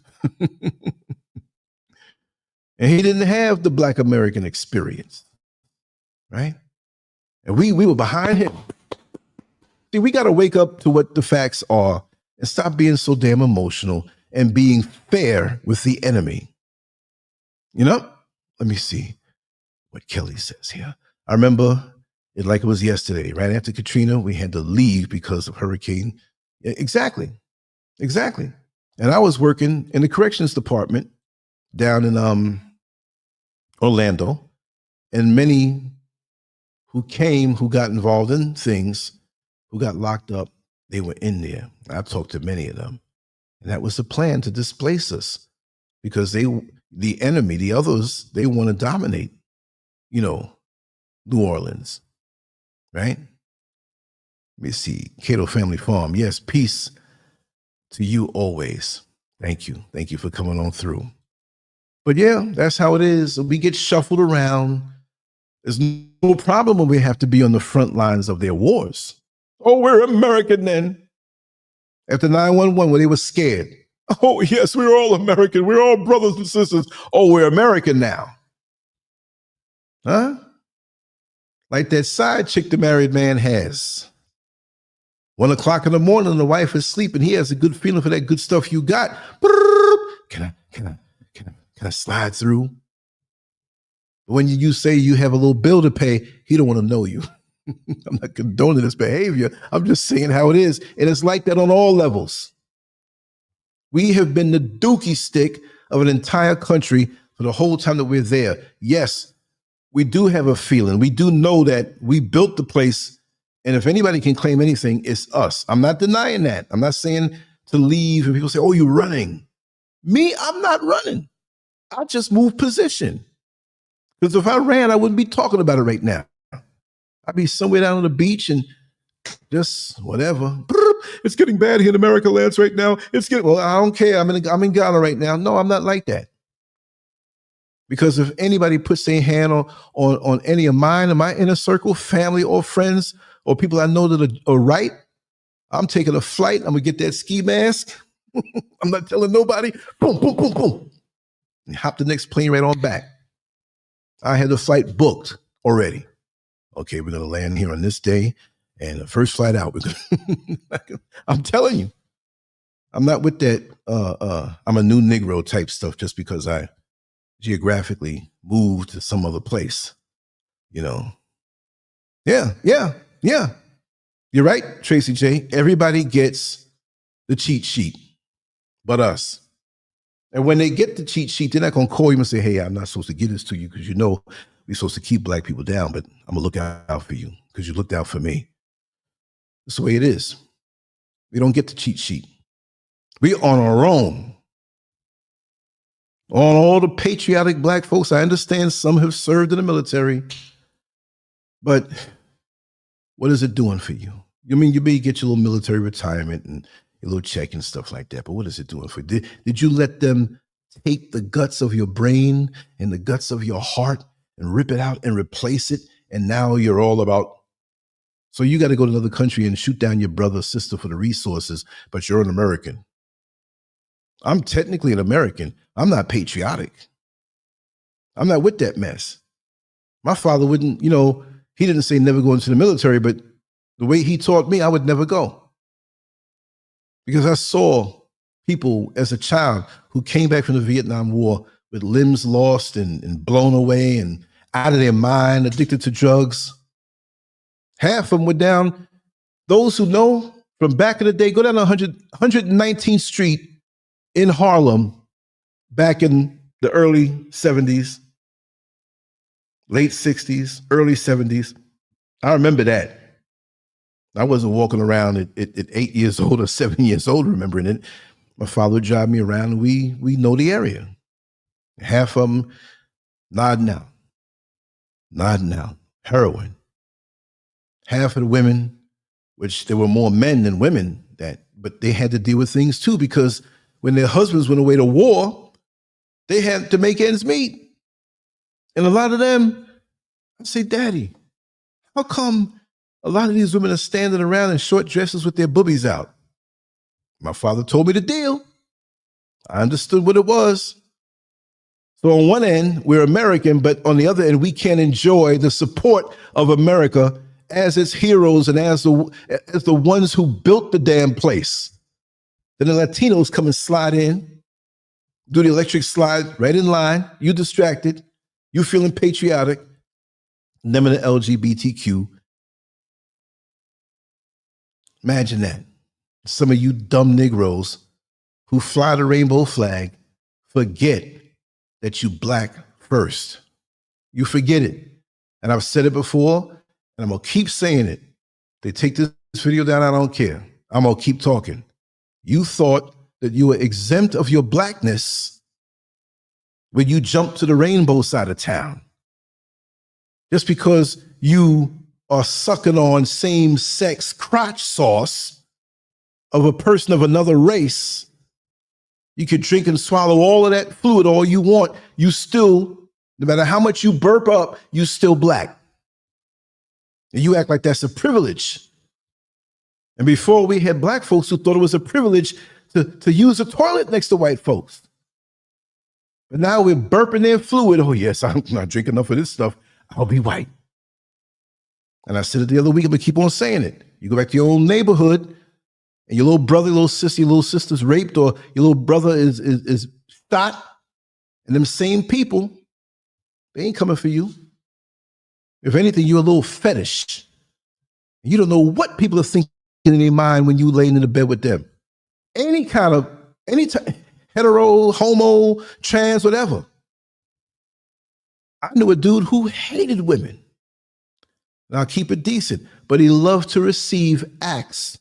And he didn't have the Black American experience, right? And we were behind him. See, we got to wake up to what the facts are and stop being so damn emotional and being fair with the enemy. You know? Let me see what Kelly says here. I remember it like it was yesterday. Right after Katrina, we had to leave because of hurricane. Exactly. And I was working in the corrections department down in Orlando, and many who got involved in things, who got locked up, they were in there. I talked to many of them, and that was the plan, to displace us, because the enemy, the others, they want to dominate, New Orleans, right? Let me see, Cato Family Farm. Yes, peace to you always. Thank you for coming on through. But yeah, that's how it is. We get shuffled around. There's no problem when we have to be on the front lines of their wars. Oh, we're American then. After 9/11, when they were scared. Oh, yes, we're all American. We're all brothers and sisters. Oh, we're American now. Huh? Like that side chick the married man has. 1 o'clock in the morning, the wife is sleeping. He has a good feeling for that good stuff you got. Can I slide through? When you say you have a little bill to pay, he don't want to know you. I'm not condoning this behavior. I'm just saying how it is. And it's like that on all levels. We have been the dookie stick of an entire country for the whole time that we're there. Yes, we do have a feeling. We do know that we built the place. And if anybody can claim anything, it's us. I'm not denying that. I'm not saying to leave and people say, oh, you're running. Me, I'm not running. I just moved position. Because if I ran, I wouldn't be talking about it right now. I'd be somewhere down on the beach and just whatever. It's getting bad here in America, Lance, right now. Well, I don't care. I'm in Ghana right now. No, I'm not like that. Because if anybody puts their hand on any of mine in my inner circle, family or friends or people I know that are right, I'm taking a flight. I'm going to get that ski mask. I'm not telling nobody. Boom, boom, boom, boom. And hop the next plane right on back. I had the flight booked already. Okay, we're going to land here on this day. And the first flight out, I'm telling you, I'm not with that. I'm a new Negro type stuff just because I geographically moved to some other place, Yeah. You're right, Tracy J. Everybody gets the cheat sheet, but us. And when they get the cheat sheet, they're not going to call you and say, hey, I'm not supposed to give this to you because we're supposed to keep black people down, but I'm going to look out for you because you looked out for me. That's the way it is. We don't get the cheat sheet. We're on our own. On all the patriotic black folks, I understand some have served in the military, but what is it doing for you? You mean you may get your little military retirement and your little check and stuff like that, but what is it doing for you? Did you let them take the guts of your brain and the guts of your heart and rip it out and replace it? And now you're all about, so you got to go to another country and shoot down your brother or sister for the resources, but you're an American. I'm technically an American. I'm not patriotic. I'm not with that mess. My father wouldn't, he didn't say never go into the military, but the way he taught me, I would never go. Because I saw people as a child who came back from the Vietnam War with limbs lost and blown away and out of their mind, addicted to drugs. Half of them were down. Those who know from back in the day, go down to 119th Street in Harlem back in the early 70s, late 60s, early 70s. I remember that. I wasn't walking around at 8 years old or 7 years old remembering it. My father would drive me around, and we know the area. Half of them nodding out, heroin. Half of the women, which there were more men than women, but they had to deal with things too, because when their husbands went away to war, they had to make ends meet. And a lot of them, I say, Daddy, how come a lot of these women are standing around in short dresses with their boobies out? My father told me the deal. I understood what it was. So on one end, we're American, but on the other end, we can't enjoy the support of America as its heroes and as the ones who built the damn place. Then the Latinos come and slide in, do the electric slide right in line. You distracted, you feeling patriotic. And them in the LGBTQ. Imagine that. Some of you dumb Negroes who fly the rainbow flag forget that you black first. You forget it. And I've said it before, and I'm gonna keep saying it. They take this video down, I don't care. I'm gonna keep talking. You thought that you were exempt of your blackness when you jumped to the rainbow side of town. Just because you are sucking on same-sex crotch sauce of a person of another race, you could drink and swallow all of that fluid all you want. You still, no matter how much you burp up, you still black. And you act like that's a privilege. And before, we had black folks who thought it was a privilege to use a toilet next to white folks. But now we're burping their fluid. Oh yes, I'm not drinking enough of this stuff. I'll be white. And I said it the other week, I'm gonna keep on saying it. You go back to your own neighborhood, and your little brother, your little sister's raped, or your little brother is shot, and them same people, they ain't coming for you. If anything, you're a little fetish. You don't know what people are thinking in their mind when you laying in the bed with them. Any time, hetero, homo, trans, whatever. I knew a dude who hated women. And I'll keep it decent, but he loved to receive acts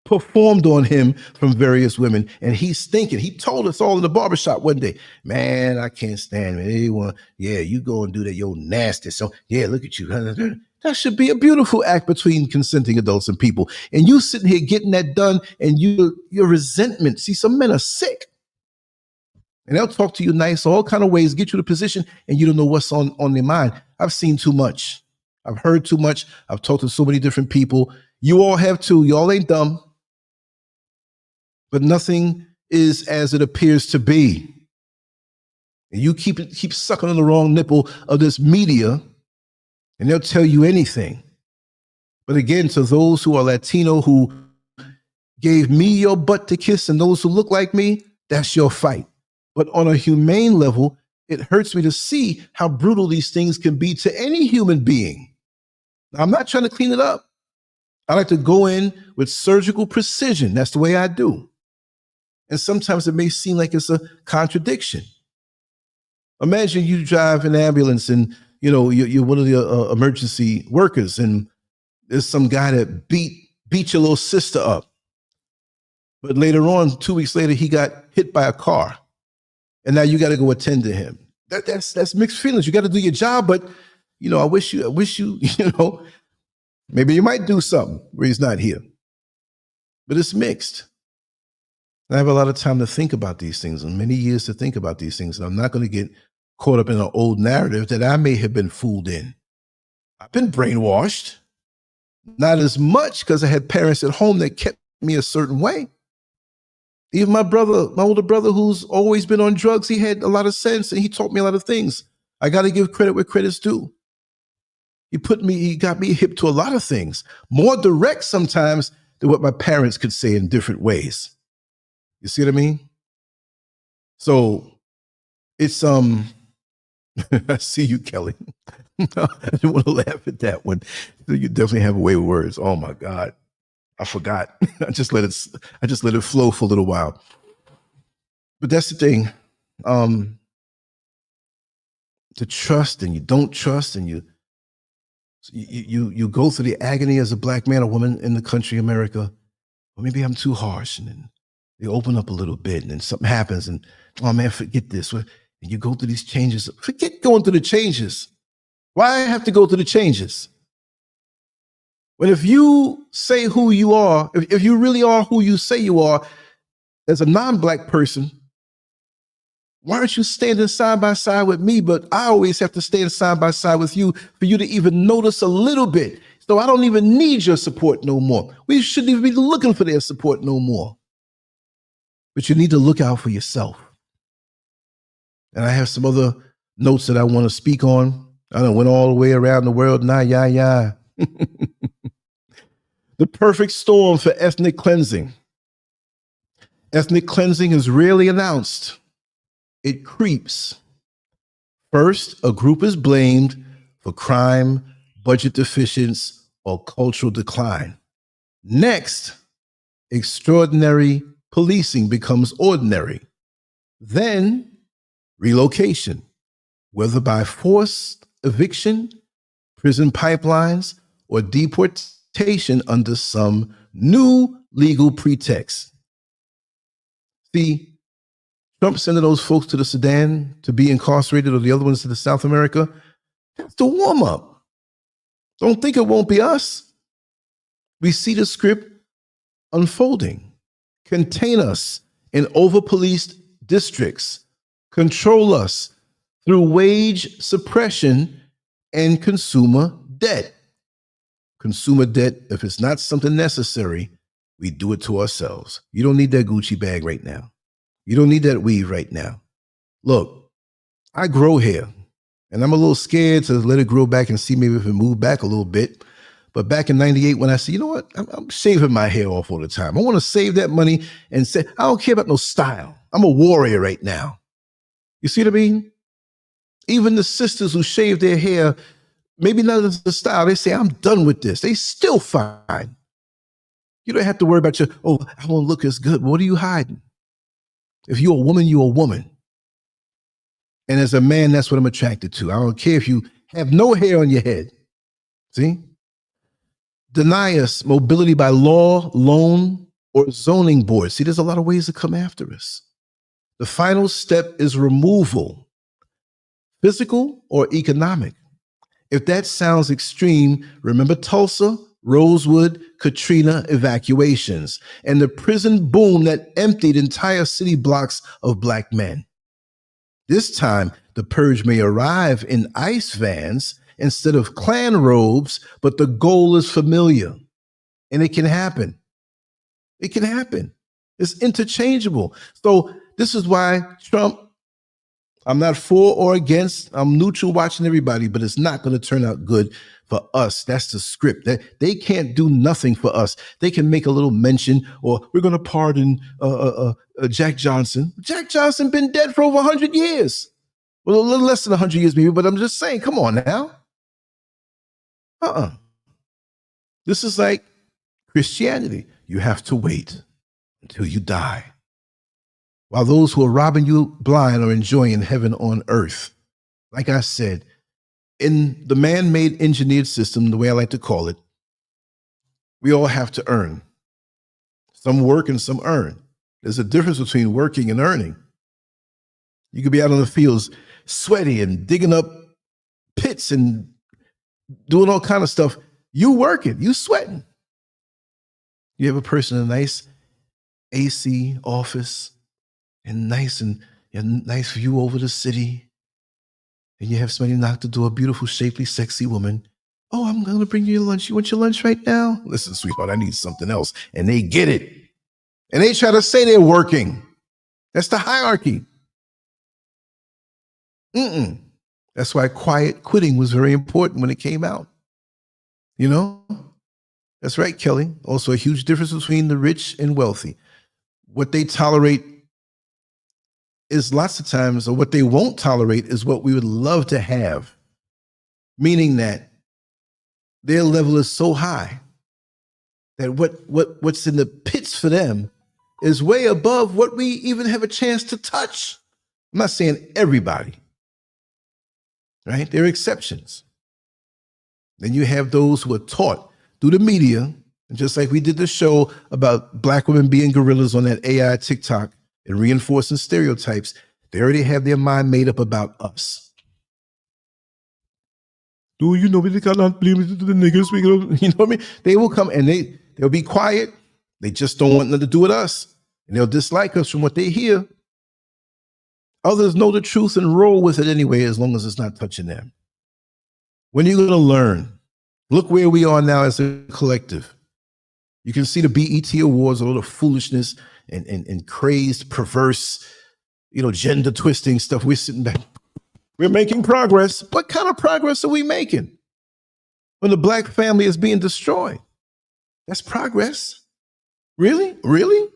performed on him from various women. And he's thinking, he told us all in the barbershop one day, man, I can't stand it. Anyone, yeah, you go and do that, yo, nasty. So yeah, look at you. That should be a beautiful act between consenting adults and people. And you sitting here getting that done, and your resentment. See, some men are sick. And they'll talk to you nice, all kind of ways, get you to position, and you don't know what's on their mind. I've seen too much. I've heard too much. I've talked to so many different people. You all have too. Y'all ain't dumb. But nothing is as it appears to be. And you keep sucking on the wrong nipple of this media, and they'll tell you anything. But again, to those who are Latino, who gave me your butt to kiss, and those who look like me, that's your fight. But on a humane level, it hurts me to see how brutal these things can be to any human being. Now, I'm not trying to clean it up. I like to go in with surgical precision. That's the way I do. And sometimes it may seem like it's a contradiction. Imagine you drive an ambulance and you're one of the emergency workers, and there's some guy that beat your little sister up. But later on, 2 weeks later, he got hit by a car. And now you got to go attend to him. That's mixed feelings. You got to do your job, but I wish you, maybe you might do something where he's not here. But it's mixed. And I have a lot of time to think about these things, and many years to think about these things. And I'm not going to get caught up in an old narrative that I may have been fooled in. I've been brainwashed. Not as much, because I had parents at home that kept me a certain way. Even my older brother, who's always been on drugs, he had a lot of sense, and he taught me a lot of things. I got to give credit where credit's due. He got me hip to a lot of things, more direct sometimes than what my parents could say in different ways. You see what I mean? So It's I see you, Kelly. I didn't want to laugh at that one. You definitely have a way with words. Oh my God. I forgot. I just let it flow for a little while. But that's the thing. To trust and you don't trust, and you go through the agony as a black man or woman in the country, America. Well, maybe I'm too harsh, and then they open up a little bit, and then something happens, and oh man, forget this. And you go through these changes. Forget going through the changes. Why have to go through the changes? When if you say who you are, if you really are who you say you are, as a non-black person, why aren't you standing side by side with me? But I always have to stand side by side with you for you to even notice a little bit. So I don't even need your support no more. We shouldn't even be looking for their support no more. But you need to look out for yourself. And I have some other notes that I want to speak on. I done went all the way around the world. Yeah. The perfect storm for ethnic cleansing. Ethnic cleansing is rarely announced. It creeps. First, a group is blamed for crime, budget deficiency, or cultural decline. Next, extraordinary policing becomes ordinary. Then, relocation, whether by forced eviction, prison pipelines, or deportation under some new legal pretext. See, Trump sending those folks to the Sudan to be incarcerated, or the other ones to the South America, that's the warm up. Don't think it won't be us. We see the script unfolding. Contain us in over-policed districts. Control us through wage suppression and consumer debt. Consumer debt, if it's not something necessary, we do it to ourselves. You don't need that Gucci bag right now. You don't need that weave right now. Look, I grow hair, and I'm a little scared to let it grow back and see maybe if it moved back a little bit. But back in 98, when I said, you know what, I'm shaving my hair off all the time. I want to save that money and say, I don't care about no style. I'm a warrior right now. You see what I mean? Even the sisters who shave their hair, maybe not as the style, they say, I'm done with this. They still fine. You don't have to worry about I won't look as good. What are you hiding? If you're a woman, you're a woman. And as a man, that's what I'm attracted to. I don't care if you have no hair on your head. See? Deny us mobility by law, loan, or zoning board. See, there's a lot of ways to come after us. The final step is removal, physical or economic. If that sounds extreme, remember Tulsa, Rosewood, Katrina evacuations, and the prison boom that emptied entire city blocks of black men. This time, the purge may arrive in ICE vans instead of Klan robes, but the goal is familiar. And it can happen. It can happen. It's interchangeable. So this is why Trump, I'm not for or against. I'm neutral watching everybody, but it's not going to turn out good for us. That's the script. They can't do nothing for us. They can make a little mention, or we're going to pardon Jack Johnson. Jack Johnson been dead for over 100 years. Well, a little less than 100 years maybe, but I'm just saying, come on now. This is like Christianity. You have to wait until you die, while those who are robbing you blind are enjoying heaven on earth. Like I said, in the man-made engineered system, the way I like to call it, we all have to earn. Some work and some earn. There's a difference between working and earning. You could be out on the fields sweaty and digging up pits and doing all kind of stuff. You working, you sweating. You have a person in a nice AC office, and nice view over the city, and you have somebody knock the door, a beautiful, shapely, sexy woman. Oh, I'm going to bring you your lunch. You want your lunch right now? Listen, sweetheart, I need something else. And they get it. And they try to say they're working. That's the hierarchy. That's why quiet quitting was very important when it came out. You know? That's right, Kelly. Also a huge difference between the rich and wealthy. What they tolerate is lots of times, or what they won't tolerate is what we would love to have, meaning that their level is so high that what's in the pits for them is way above what we even have a chance to touch. I'm not saying everybody, right? There are exceptions. Then you have those who are taught through the media, and just like we did the show about black women being gorillas on that AI TikTok and reinforcing stereotypes, they already have their mind made up about us. Do you know we cannot believe the niggas? You know what I mean? They will come and they'll be quiet. They just don't want nothing to do with us. And they'll dislike us from what they hear. Others know the truth and roll with it anyway, as long as it's not touching them. When are you going to learn? Look where we are now as a collective. You can see the BET Awards, all the foolishness and crazed, perverse, gender twisting stuff. We're sitting back. We're making progress. What kind of progress are we making when the black family is being destroyed? That's progress. Really? Really?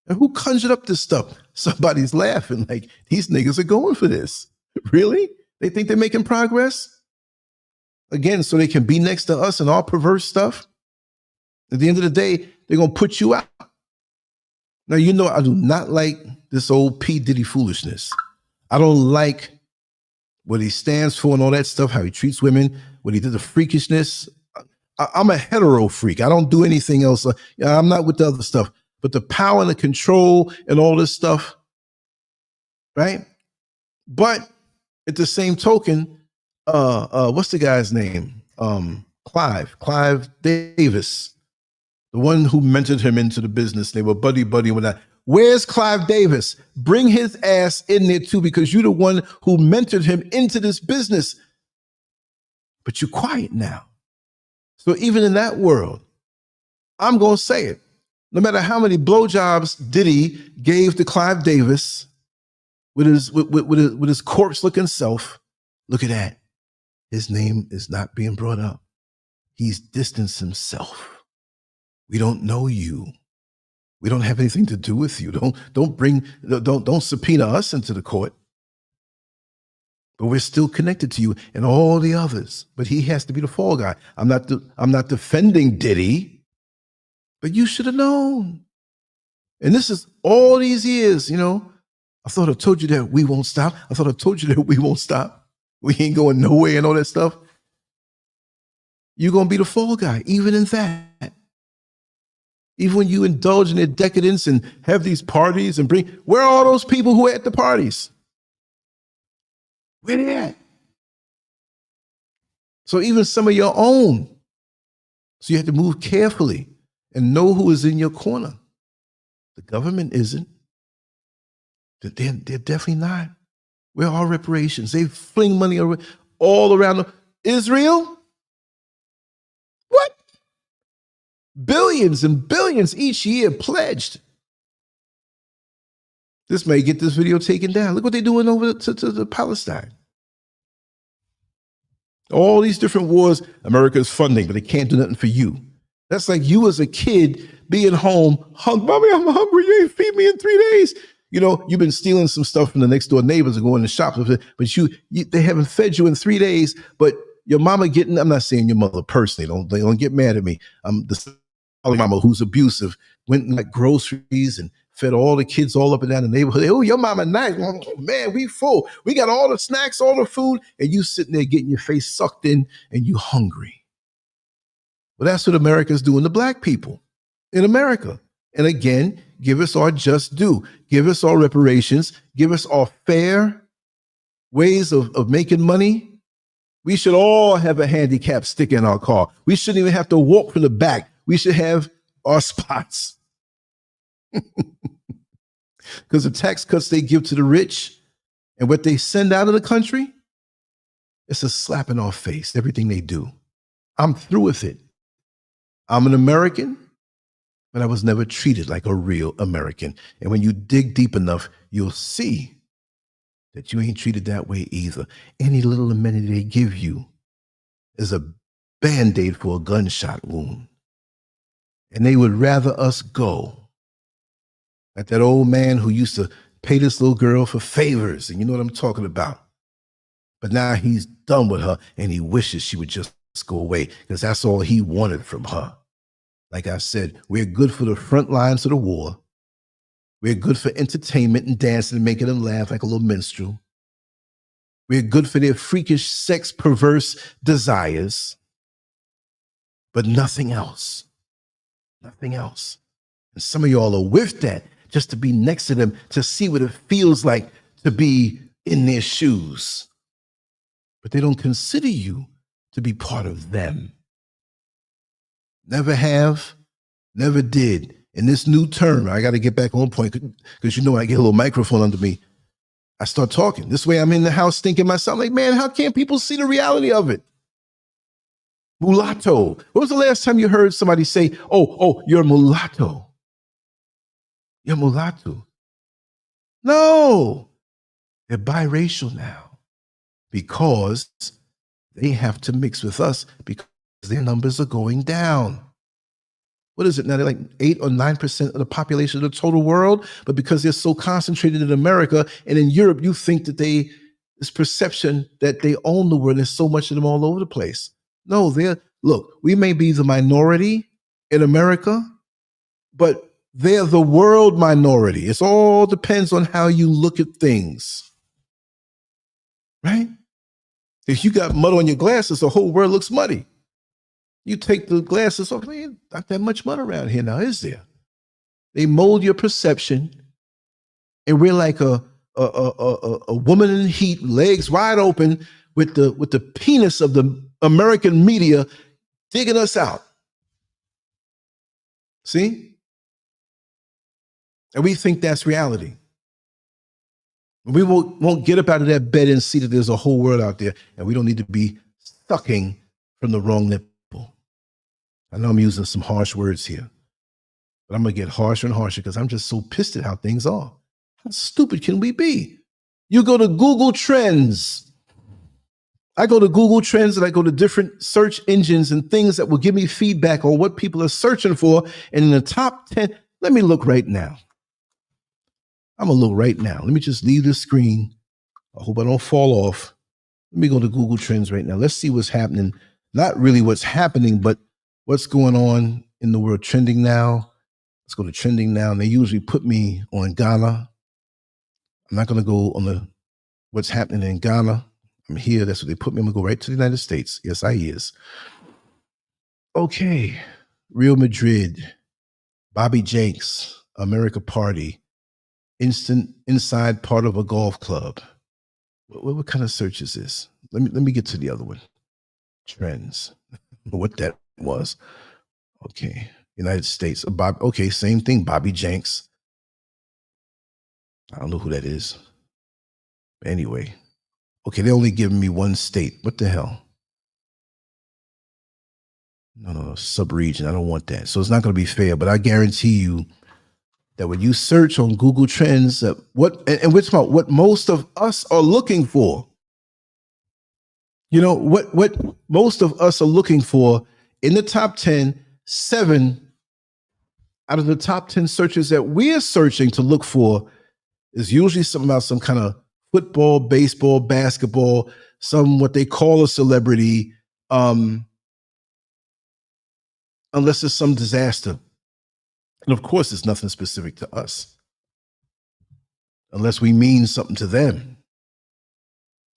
And who conjured up this stuff? Somebody's laughing like, these niggas are going for this. Really? They think they're making progress? Again, so they can be next to us and all perverse stuff? At the end of the day, they're going to put you out. Now, I do not like this old P. Diddy foolishness. I don't like what he stands for and all that stuff, how he treats women, what he did, the freakishness. I'm a hetero freak. I don't do anything else. I'm not with the other stuff. But the power and the control and all this stuff, right? But at the same token, what's the guy's name? Clive Davis, the one who mentored him into the business. They were buddy and whatnot. Where's Clive Davis? Bring his ass in there too, because you're the one who mentored him into this business. But you're quiet now. So even in that world, I'm going to say it. No matter how many blowjobs Diddy gave to Clive Davis with his corpse-looking self, look at that. His name is not being brought up. He's distanced himself. We don't know you. We don't have anything to do with you. Don't subpoena us into the court. But we're still connected to you and all the others. But he has to be the fall guy. I'm not defending Diddy, but you should have known. And this is all these years, I thought I told you that we won't stop. I thought I told you that we won't stop. We ain't going nowhere and all that stuff. You're going to be the fall guy, even in that. Even when you indulge in their decadence and have these parties and where are all those people who are at the parties? Where they at? So even some of your own. So you have to move carefully and know who is in your corner. The government isn't. They're definitely not. Where are reparations? They fling money all around Israel. What? Billions and billions each year pledged. This may get this video taken down. Look what they're doing over to Palestine. All these different wars, America is funding, but they can't do nothing for you. That's like you as a kid being home, Mommy, I'm hungry. You ain't feed me in 3 days. You've been stealing some stuff from the next door neighbors and going to shops, but they haven't fed you in 3 days. But your mama I'm not saying your mother personally. Don't get mad at me. The mama who's abusive went and got groceries and fed all the kids all up and down the neighborhood. Oh, your mama nice. Oh, man, we full. We got all the snacks, all the food, and you sitting there getting your face sucked in and you hungry. Well, that's what America's doing to black people in America. And again, give us our just due. Give us our reparations. Give us our fair ways of making money. We should all have a handicap sticker in our car. We shouldn't even have to walk from the back. We should have our spots. Because the tax cuts they give to the rich and what they send out of the country, it's a slap in our face, everything they do. I'm through with it. I'm an American, but I was never treated like a real American. And when you dig deep enough, you'll see that you ain't treated that way either. Any little amenity they give you is a Band-Aid for a gunshot wound. And they would rather us go. Like that old man who used to pay this little girl for favors, and you know what I'm talking about. But now he's done with her, and he wishes she would just go away because that's all he wanted from her. Like I said, we're good for the front lines of the war. We're good for entertainment and dancing and making them laugh like a little minstrel. We're good for their freakish, sex, perverse desires. But nothing else. Nothing else. And some of y'all are with that just to be next to them, to see what it feels like to be in their shoes. But they don't consider you to be part of them. Never have, never did. In this new term, I got to get back on point because you know I get a little microphone under me. I start talking. This way I'm in the house thinking myself, like, man, how can't people see the reality of it? Mulatto. When was the last time you heard somebody say, oh, you're a mulatto? You're mulatto. No, they're biracial now because they have to mix with us because their numbers are going down. What is it now? They're like 8 or 9% of the population of the total world, but because they're so concentrated in America and in Europe, you think that this perception that they own the world, there's so much of them all over the place. No, look, we may be the minority in America, but they're the world minority. It all depends on how you look at things, right? If you got mud on your glasses, the whole world looks muddy. You take the glasses off, man, not that much mud around here now, is there? They mold your perception, and we're like a woman in heat, legs wide open, with the penis of the American media digging us out. See? And we think that's reality. We won't get up out of that bed and see that there's a whole world out there, and we don't need to be sucking from the wrong nipple. I know I'm using some harsh words here, but I'm going to get harsher and harsher because I'm just so pissed at how things are. How stupid can we be? You go to Google Trends. I go to Google Trends and I go to different search engines and things that will give me feedback on what people are searching for. And in the top 10, let me look right now. I'm going to look right now. Let me just leave the screen. I hope I don't fall off. Let me go to Google Trends right now. Let's see what's happening. Not really what's happening, but what's going on in the world trending now. Let's go to trending now. And they usually put me on Ghana. I'm not going to go on what's happening in Ghana. I'm here. That's what they put me. I'm going to go right to the United States. Yes, I is. Okay. Real Madrid. Bobby Jenks. America Party. Inside part of a golf club. What kind of search is this? Let me get to the other one. Trends. What that was. Okay. United States. Okay, same thing. Bobby Jenks. I don't know who that is. But anyway. Okay, they're only giving me one state. What the hell? No, sub-region. I don't want that. So it's not going to be fair, but I guarantee you that when you search on Google Trends, and we're talking about what most of us are looking for. You know, what most of us are looking for in the top 10, 7 out of the top 10 searches that we're searching to look for is usually something about some kind of football, baseball, basketball, what they call a celebrity, unless it's some disaster. And of course, it's nothing specific to us, unless we mean something to them.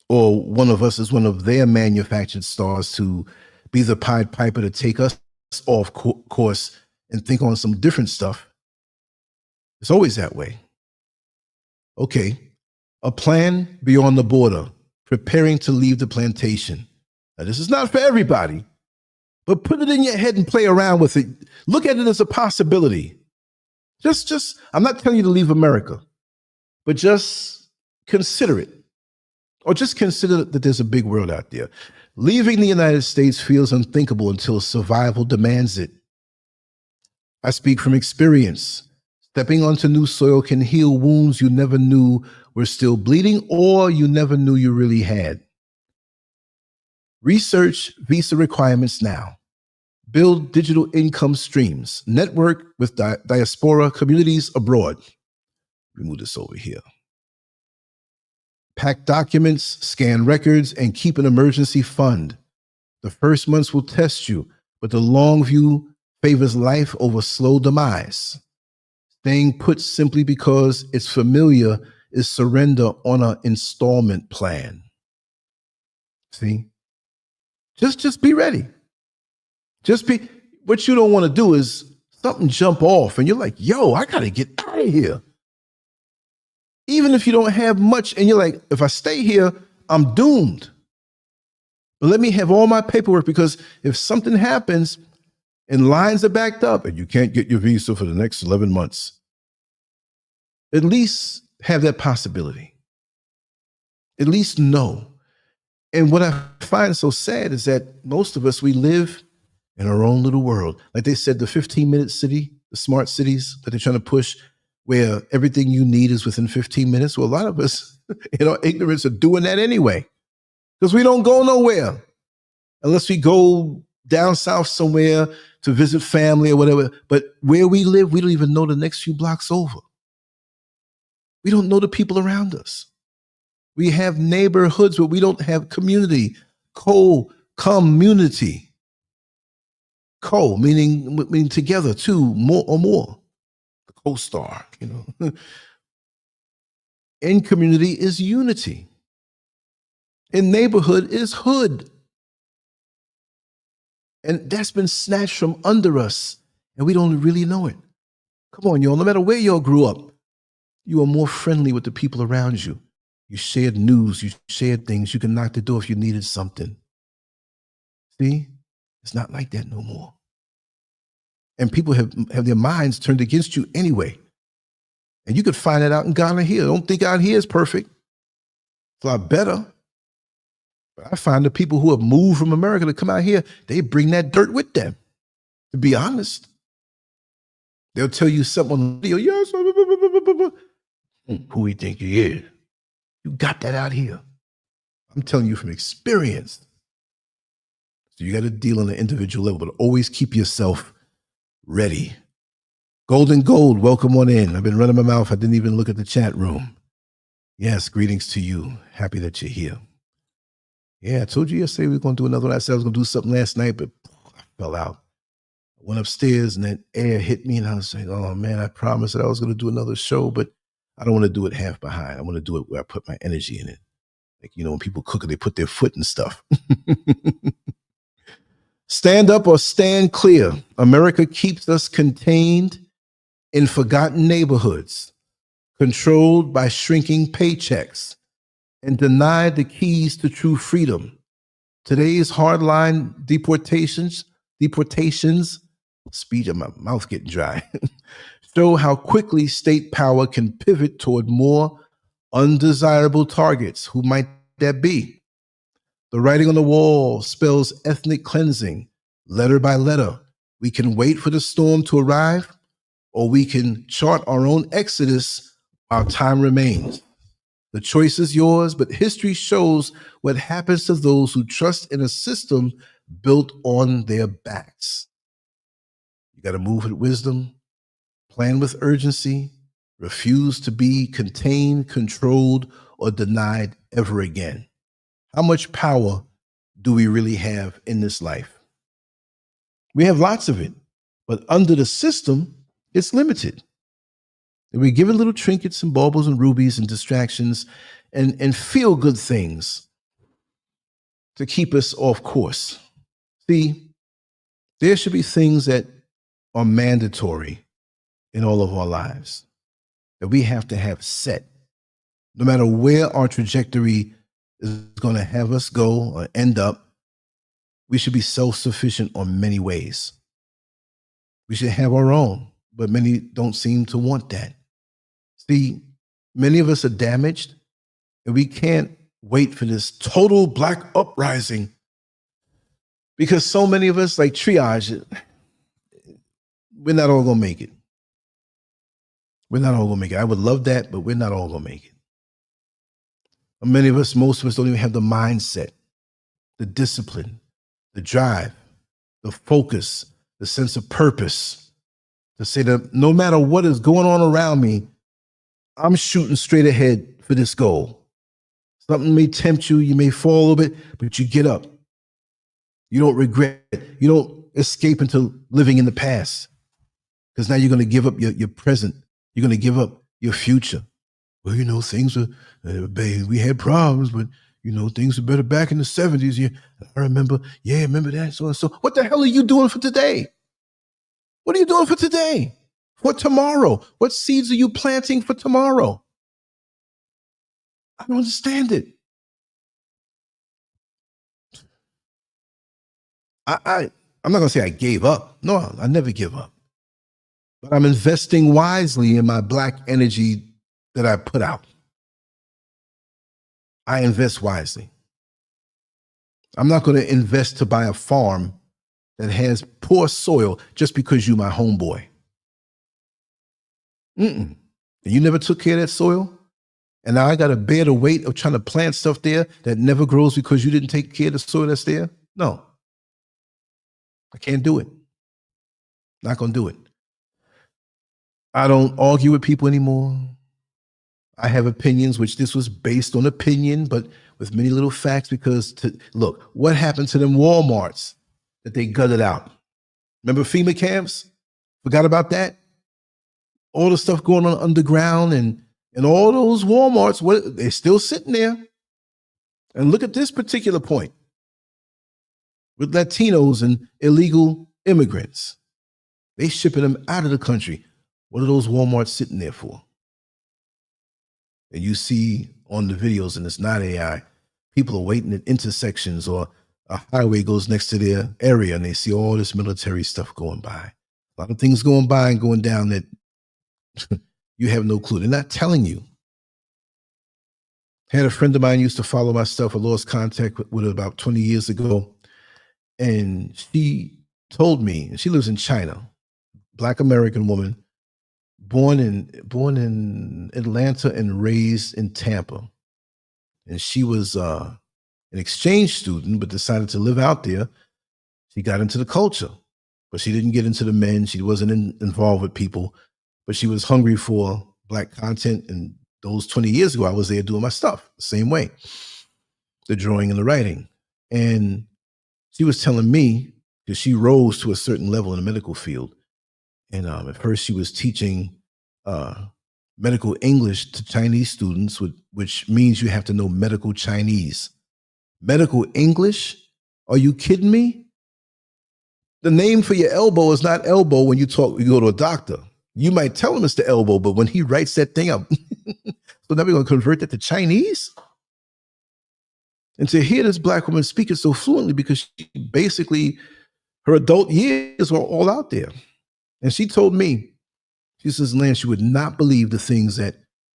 Or one of us is one of their manufactured stars to be the Pied Piper to take us off course and think on some different stuff. It's always that way. Okay. A plan beyond the border, preparing to leave the plantation. Now, this is not for everybody, but put it in your head and play around with it. Look at it as a possibility. I'm not telling you to leave America, but just consider it. Or just consider that there's a big world out there. Leaving the United States feels unthinkable until survival demands it. I speak from experience. Stepping onto new soil can heal wounds you never knew were still bleeding or you never knew you really had. Research visa requirements now. Build digital income streams. Network with diaspora communities abroad. Let me move this over here. Pack documents, scan records, and keep an emergency fund. The first months will test you, but the long view favors life over slow demise. Staying put simply because it's familiar is surrender on an installment plan. See? Just be ready. What you don't want to do is something jump off and you're like, yo, I got to get out of here. Even if you don't have much and you're like, if I stay here, I'm doomed. But let me have all my paperwork, because if something happens and lines are backed up and you can't get your visa for the next 11 months, at least have that possibility. At least know. And what I find so sad is that most of us, we live in our own little world. Like they said, the 15-minute city, the smart cities that they're trying to push, where everything you need is within 15 minutes. Well, a lot of us, in our ignorance, are doing that anyway, because we don't go nowhere unless we go down south somewhere to visit family or whatever. But where we live, we don't even know the next few blocks over. We don't know the people around us. We have neighborhoods, but we don't have community. Community. Meaning together, two, more or more. The co-star, In community is unity. In neighborhood is hood. And that's been snatched from under us, and we don't really know it. Come on, y'all. No matter where y'all grew up, you are more friendly with the people around you. You shared news, you shared things. You can knock the door if you needed something. See? It's not like that no more. And people have their minds turned against you anyway. And you could find that out in Ghana here. Don't think out here is perfect. It's a lot better. But I find the people who have moved from America to come out here, they bring that dirt with them, to be honest. They'll tell you something on the video, yes, who we think he is. You got that out here. I'm telling you from experience. So you got to deal on an individual level, but always keep yourself ready. Golden Gold, welcome on in. I've been running my mouth. I didn't even look at the chat room. Yes, greetings to you. Happy that you're here. Yeah, I told you yesterday we were going to do another one. I said I was going to do something last night, but I fell out. I went upstairs and that air hit me and I was like, oh man, I promised that I was going to do another show, but I don't want to do it half behind. I want to do it where I put my energy in it. Like, when people cook, they put their foot and stuff. Stand up or stand clear. America keeps us contained in forgotten neighborhoods, controlled by shrinking paychecks, and denied the keys to true freedom. Today's hardline deportations, speech of my mouth getting dry, show how quickly state power can pivot toward more undesirable targets. Who might that be? The writing on the wall spells ethnic cleansing, letter by letter. We can wait for the storm to arrive, or we can chart our own exodus while time remains. The choice is yours, but history shows what happens to those who trust in a system built on their backs. You got to move with wisdom, plan with urgency, refuse to be contained, controlled, or denied ever again. How much power do we really have in this life? We have lots of it, but under the system, it's limited. And we're given little trinkets and baubles and rubies and distractions and feel good things to keep us off course. See, there should be things that are mandatory in all of our lives that we have to have set. No matter where our trajectory is going to have us go or end up, we should be self-sufficient on many ways. We should have our own, but many don't seem to want that. See, many of us are damaged, and we can't wait for this total Black uprising because so many of us, like triage, we're not all going to make it. We're not all going to make it. I would love that, but we're not all going to make it. Many of us, most of us don't even have the mindset, the discipline, the drive, the focus, the sense of purpose to say that no matter what is going on around me, I'm shooting straight ahead for this goal. Something may tempt you. You may fall a little bit, but you get up. You don't regret it. You don't escape into living in the past, because now you're going to give up your present. You're going to give up your future. Well, you know, things were, we had problems, but, you know, things were better back in the 70s. Yeah, I remember that, so and so. What the hell are you doing for today? What are you doing for today? For tomorrow? What seeds are you planting for tomorrow? I don't understand it. I'm not going to say I gave up. No, I never give up. But I'm investing wisely in my black energy that I put out. I invest wisely. I'm not going to invest to buy a farm that has poor soil just because you my homeboy. You never took care of that soil? And now I got to bear the weight of trying to plant stuff there that never grows because you didn't take care of the soil that's there? No. I can't do it. Not going to do it. I don't argue with people anymore. I have opinions, which this was based on opinion, but with many little facts, because look, what happened to them Walmarts that they gutted out? Remember FEMA camps? Forgot about that? All the stuff going on underground and all those Walmarts, they're still sitting there. And look at this particular point with Latinos and illegal immigrants. They shipping them out of the country. What are those Walmarts sitting there for? And you see on the videos, and it's not AI, people are waiting at intersections, or a highway goes next to their area and they see all this military stuff going by. A lot of things going by and going down that you have no clue. They're not telling you. I had a friend of mine used to follow my stuff. I lost contact with her about 20 years ago. And she told me, and she lives in China, Black American woman, born in Atlanta and raised in Tampa. And she was an exchange student, but decided to live out there. She got into the culture, but she didn't get into the men. She wasn't involved with people, but she was hungry for Black content. And those 20 years ago, I was there doing my stuff the same way, the drawing and the writing. And she was telling me, because she rose to a certain level in the medical field. And at first she was teaching medical English to Chinese students, which means you have to know medical Chinese. Medical English? Are you kidding me? The name for your elbow is not elbow when you go to a doctor. You might tell him it's the elbow, but when he writes that thing up, so now we're going to convert that to Chinese? And to hear this Black woman speak it so fluently, because she basically, her adult years were all out there. And she told me, she says, Lance, you would not believe the things that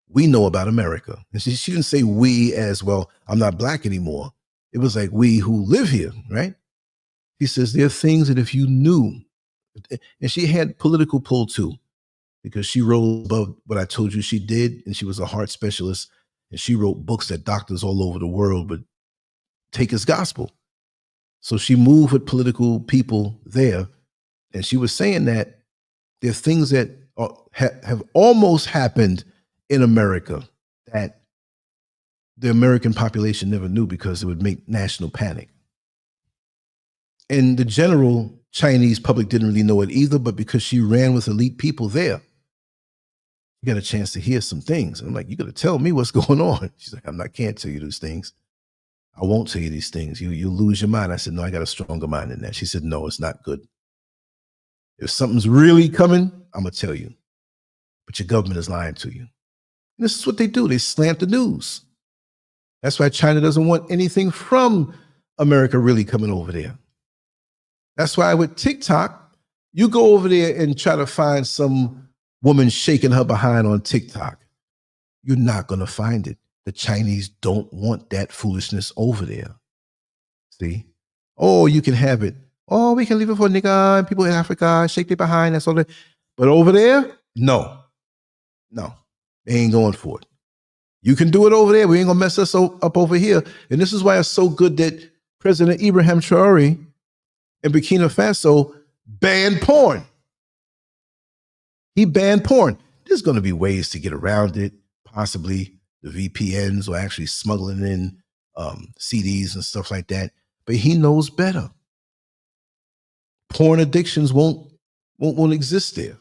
we know about America. And she didn't say we as, well, I'm not Black anymore. It was like we who live here, right? She says, there are things that if you knew, and she had political pull too, because she rose above what I told you she did, and she was a heart specialist, and she wrote books that doctors all over the world would take as gospel. So she moved with political people there, and she was saying that there are things that have almost happened in America that the American population never knew, because it would make national panic. And the general Chinese public didn't really know it either, but because she ran with elite people there, you got a chance to hear some things. And I'm like, you got to tell me what's going on. She's like, I can't tell you these things. I won't tell you these things. You'll lose your mind. I said, no, I got a stronger mind than that. She said, no, it's not good. If something's really coming, I'm going to tell you. But your government is lying to you. And this is what they do. They slant the news. That's why China doesn't want anything from America really coming over there. That's why with TikTok, you go over there and try to find some woman shaking her behind on TikTok. You're not going to find it. The Chinese don't want that foolishness over there. See? Oh, you can have it. Oh, we can leave it for nigga and people in Africa, shake their behind, that's all that. But over there, no. No, they ain't going for it. You can do it over there. We ain't gonna mess us up over here. And this is why it's so good that President Ibrahim Traore in Burkina Faso banned porn. He banned porn. There's going to be ways to get around it. Possibly the VPNs or actually smuggling in CDs and stuff like that. But he knows better. Porn addictions won't exist there.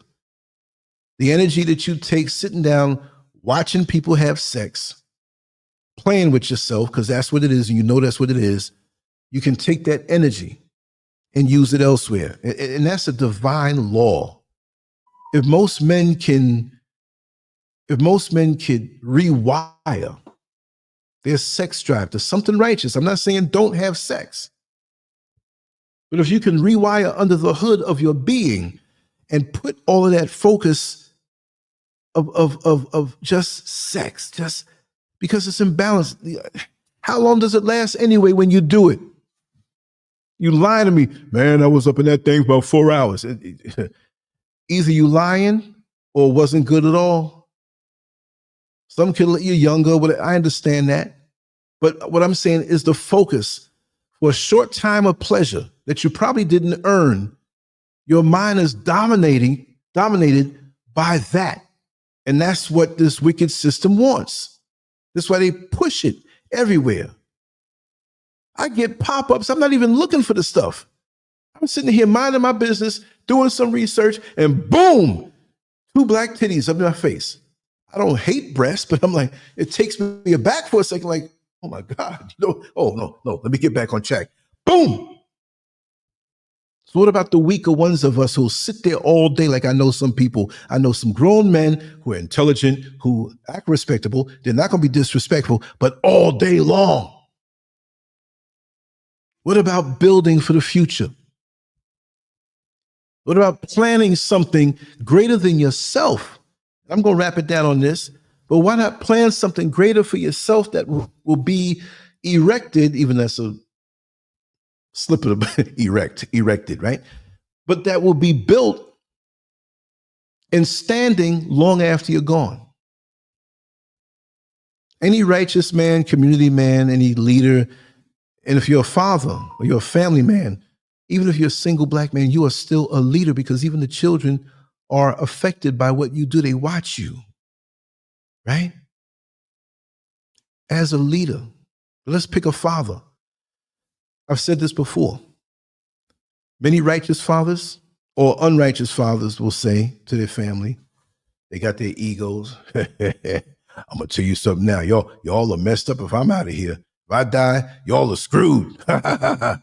The energy that you take sitting down, watching people have sex, playing with yourself, because that's what it is, and you know that's what it is, you can take that energy and use it elsewhere. And that's a divine law. If most men could rewire their sex drive to something righteous, I'm not saying don't have sex, but if you can rewire under the hood of your being and put all of that focus of just sex, just because it's imbalanced. How long does it last anyway when you do it? You lie to me, man, I was up in that thing for about 4 hours. Either you lying or wasn't good at all. Some kids, you're younger, but I understand that. But what I'm saying is the focus for a short time of pleasure that you probably didn't earn, your mind is dominated by that. And that's what this wicked system wants. That's why they push it everywhere. I get pop-ups. I'm not even looking for the stuff. I'm sitting here minding my business, doing some research, and boom, 2 black titties up in my face. I don't hate breasts, but I'm like, it takes me aback for a second, like, oh my God, oh no, let me get back on track. Boom. So what about the weaker ones of us who'll sit there all day? Like I know some people, I know some grown men who are intelligent, who act respectable. They're not going to be disrespectful, but all day long. What about building for the future? What about planning something greater than yourself? I'm going to wrap it down on this, but why not plan something greater for yourself that will be erected, even that's a slip of the erected, right? But that will be built and standing long after you're gone. Any righteous man, community man, any leader, and if you're a father or you're a family man, even if you're a single black man, you are still a leader because even the children are affected by what you do. They watch you, right? As a leader, let's pick a father. I've said this before. Many righteous fathers or unrighteous fathers will say to their family, they got their egos. I'm going to tell you something now. Y'all are messed up if I'm out of here. If I die, y'all are screwed. What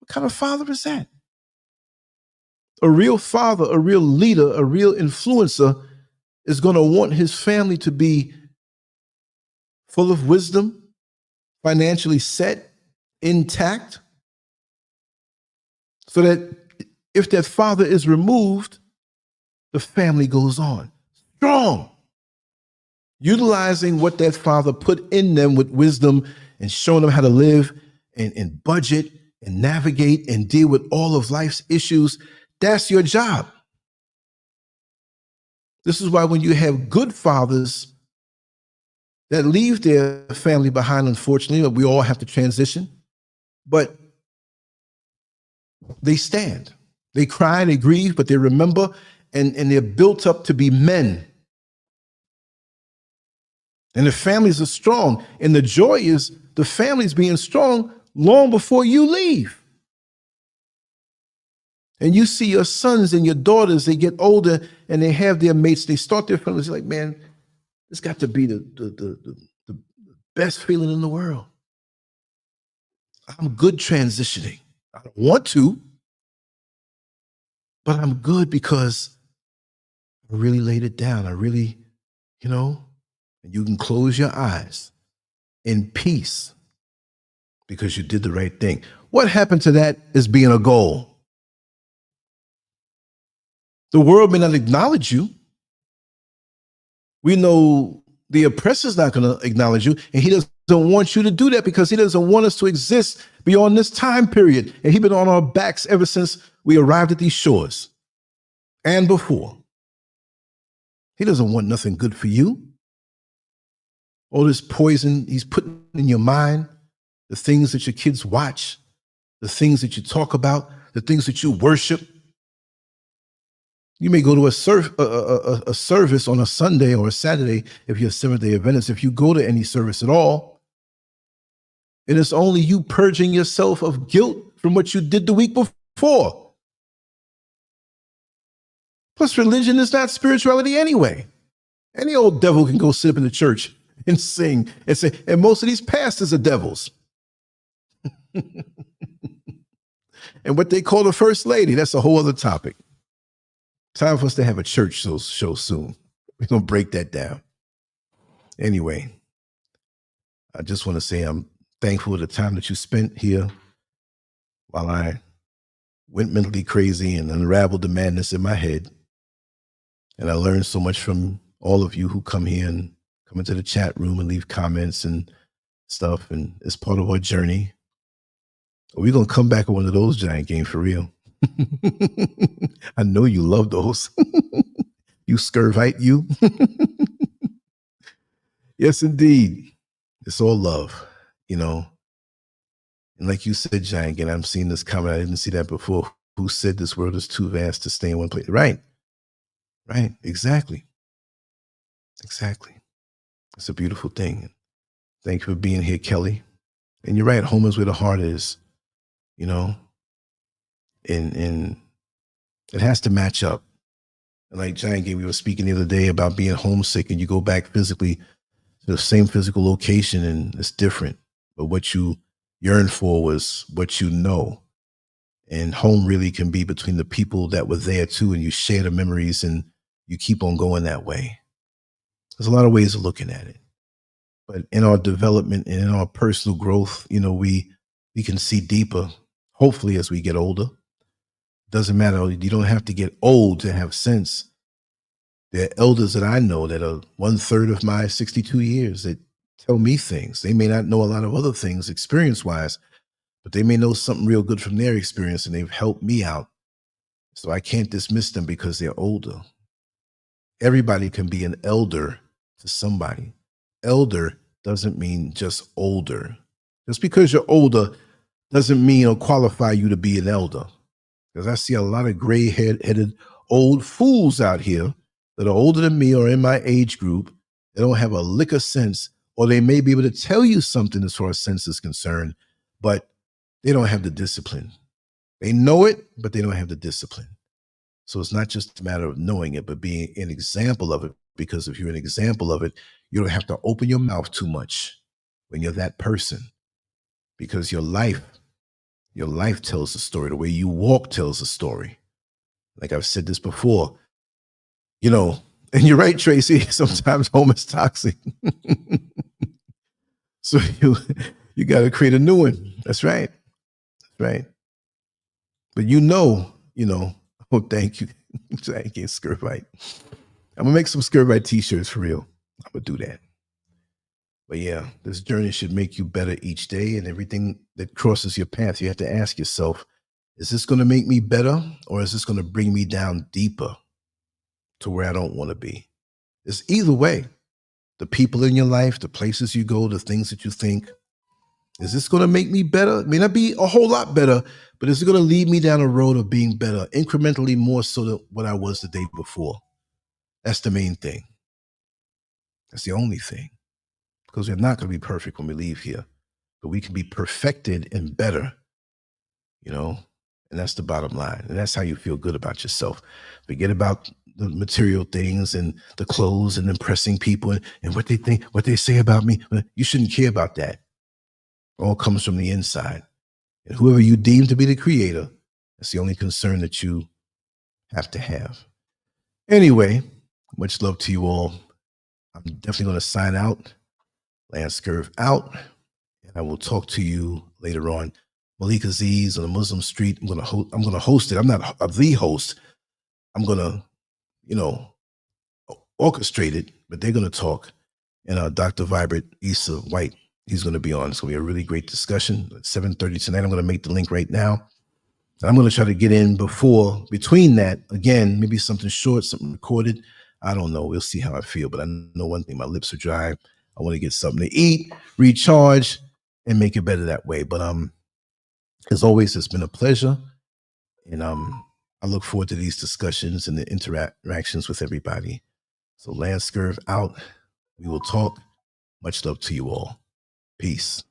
kind of father is that? A real father, a real leader, a real influencer is going to want his family to be full of wisdom, financially set, intact, so that if that father is removed, the family goes on strong, utilizing what that father put in them with wisdom and showing them how to live and budget and navigate and deal with all of life's issues. That's your job. This is why when you have good fathers that leave their family behind, unfortunately, we all have to transition, but they stand, they cry, they grieve, but they remember, and they're built up to be men. And the families are strong. And the joy is the families being strong long before you leave. And you see your sons and your daughters, they get older and they have their mates, they start their families. You're like, man, it's got to be the best feeling in the world. I'm good transitioning. I don't want to, but I'm good because I really laid it down. I really, and you can close your eyes in peace because you did the right thing. What happened to that is being a goal. The world may not acknowledge you. We know the oppressor's not going to acknowledge you, and he doesn't want you to do that because he doesn't want us to exist beyond this time period. And he's been on our backs ever since we arrived at these shores and before. He doesn't want nothing good for you. All this poison he's putting in your mind, the things that your kids watch, the things that you talk about, the things that you worship. You may go to a service on a Sunday or a Saturday if you're a Seventh-day Adventist. If you go to any service at all, it is only you purging yourself of guilt from what you did the week before. Plus, religion is not spirituality anyway. Any old devil can go sit up in the church and sing and say, and most of these pastors are devils. And what they call the first lady, that's a whole other topic. Time for us to have a church show soon. We're going to break that down. Anyway, I just want to say I'm thankful for the time that you spent here while I went mentally crazy and unraveled the madness in my head. And I learned so much from all of you who come here and come into the chat room and leave comments and stuff. And it's part of our journey. We're going to come back with one of those giant games for real. I know you love those. You scurvite, you. Yes, indeed. It's all love, you know. And like you said, Giant, and I'm seeing this comment. I didn't see that before. Who said this world is too vast to stay in one place? Right. Right. Exactly. Exactly. It's a beautiful thing. Thank you for being here, Kelly. And you're right. Home is where the heart is, you know. And it has to match up. And like Giant Game, we were speaking the other day about being homesick, and you go back physically to the same physical location and it's different. But what you yearn for was what you know. And home really can be between the people that were there too, and you share the memories and you keep on going that way. There's a lot of ways of looking at it. But in our development and in our personal growth, you know, we can see deeper, hopefully, as we get older. Doesn't matter. You don't have to get old to have sense. There are elders that I know that are 1/3 of my 62 years that tell me things. They may not know a lot of other things experience-wise, but they may know something real good from their experience, and they've helped me out. So I can't dismiss them because they're older. Everybody can be an elder to somebody. Elder doesn't mean just older. Just because you're older doesn't mean or qualify you to be an elder. Because I see a lot of gray-headed old fools out here that are older than me or in my age group. They don't have a lick of sense, or they may be able to tell you something as far as sense is concerned, but they don't have the discipline. They know it, but they don't have the discipline. So it's not just a matter of knowing it, but being an example of it. Because if you're an example of it, you don't have to open your mouth too much when you're that person. Because your life tells the story. The way you walk tells the story. Like I've said this before, you know, and you're right, Tracy, sometimes home is toxic. So you got to create a new one. That's right. That's right. But you know, oh, thank you. Thank you, Scurvite. I'm going to make some Scurvite t-shirts for real. I'm going to do that. But yeah, this journey should make you better each day, and everything that crosses your path, you have to ask yourself, is this going to make me better, or is this going to bring me down deeper to where I don't want to be? It's either way. The people in your life, the places you go, the things that you think, is this going to make me better? It may not be a whole lot better, but is it going to lead me down a road of being better, incrementally more so than what I was the day before? That's the main thing. That's the only thing. Because we're not going to be perfect when we leave here, but we can be perfected and better, you know, and that's the bottom line. And that's how you feel good about yourself. Forget about the material things and the clothes and impressing people and what they think, what they say about me. You shouldn't care about that. It all comes from the inside. And whoever you deem to be the creator, that's the only concern that you have to have. Anyway, much love to you all. I'm definitely going to sign out. LANCESCURV out, and I will talk to you later on. Malik Aziz on the Muslim Street. I'm gonna host it. I'm not the host. I'm gonna, orchestrate it, but they're gonna talk. And Dr. Vibrant Issa White, he's gonna be on. It's gonna be a really great discussion at 7:30 tonight. I'm gonna make the link right now. And I'm gonna try to get in between that, again, maybe something short, something recorded. I don't know. We'll see how I feel, but I know one thing, my lips are dry. I want to get something to eat, recharge, and make it better that way. But as always, it's been a pleasure. And I look forward to these discussions and the interactions with everybody. So LANCESCURV out. We will talk. Much love to you all. Peace.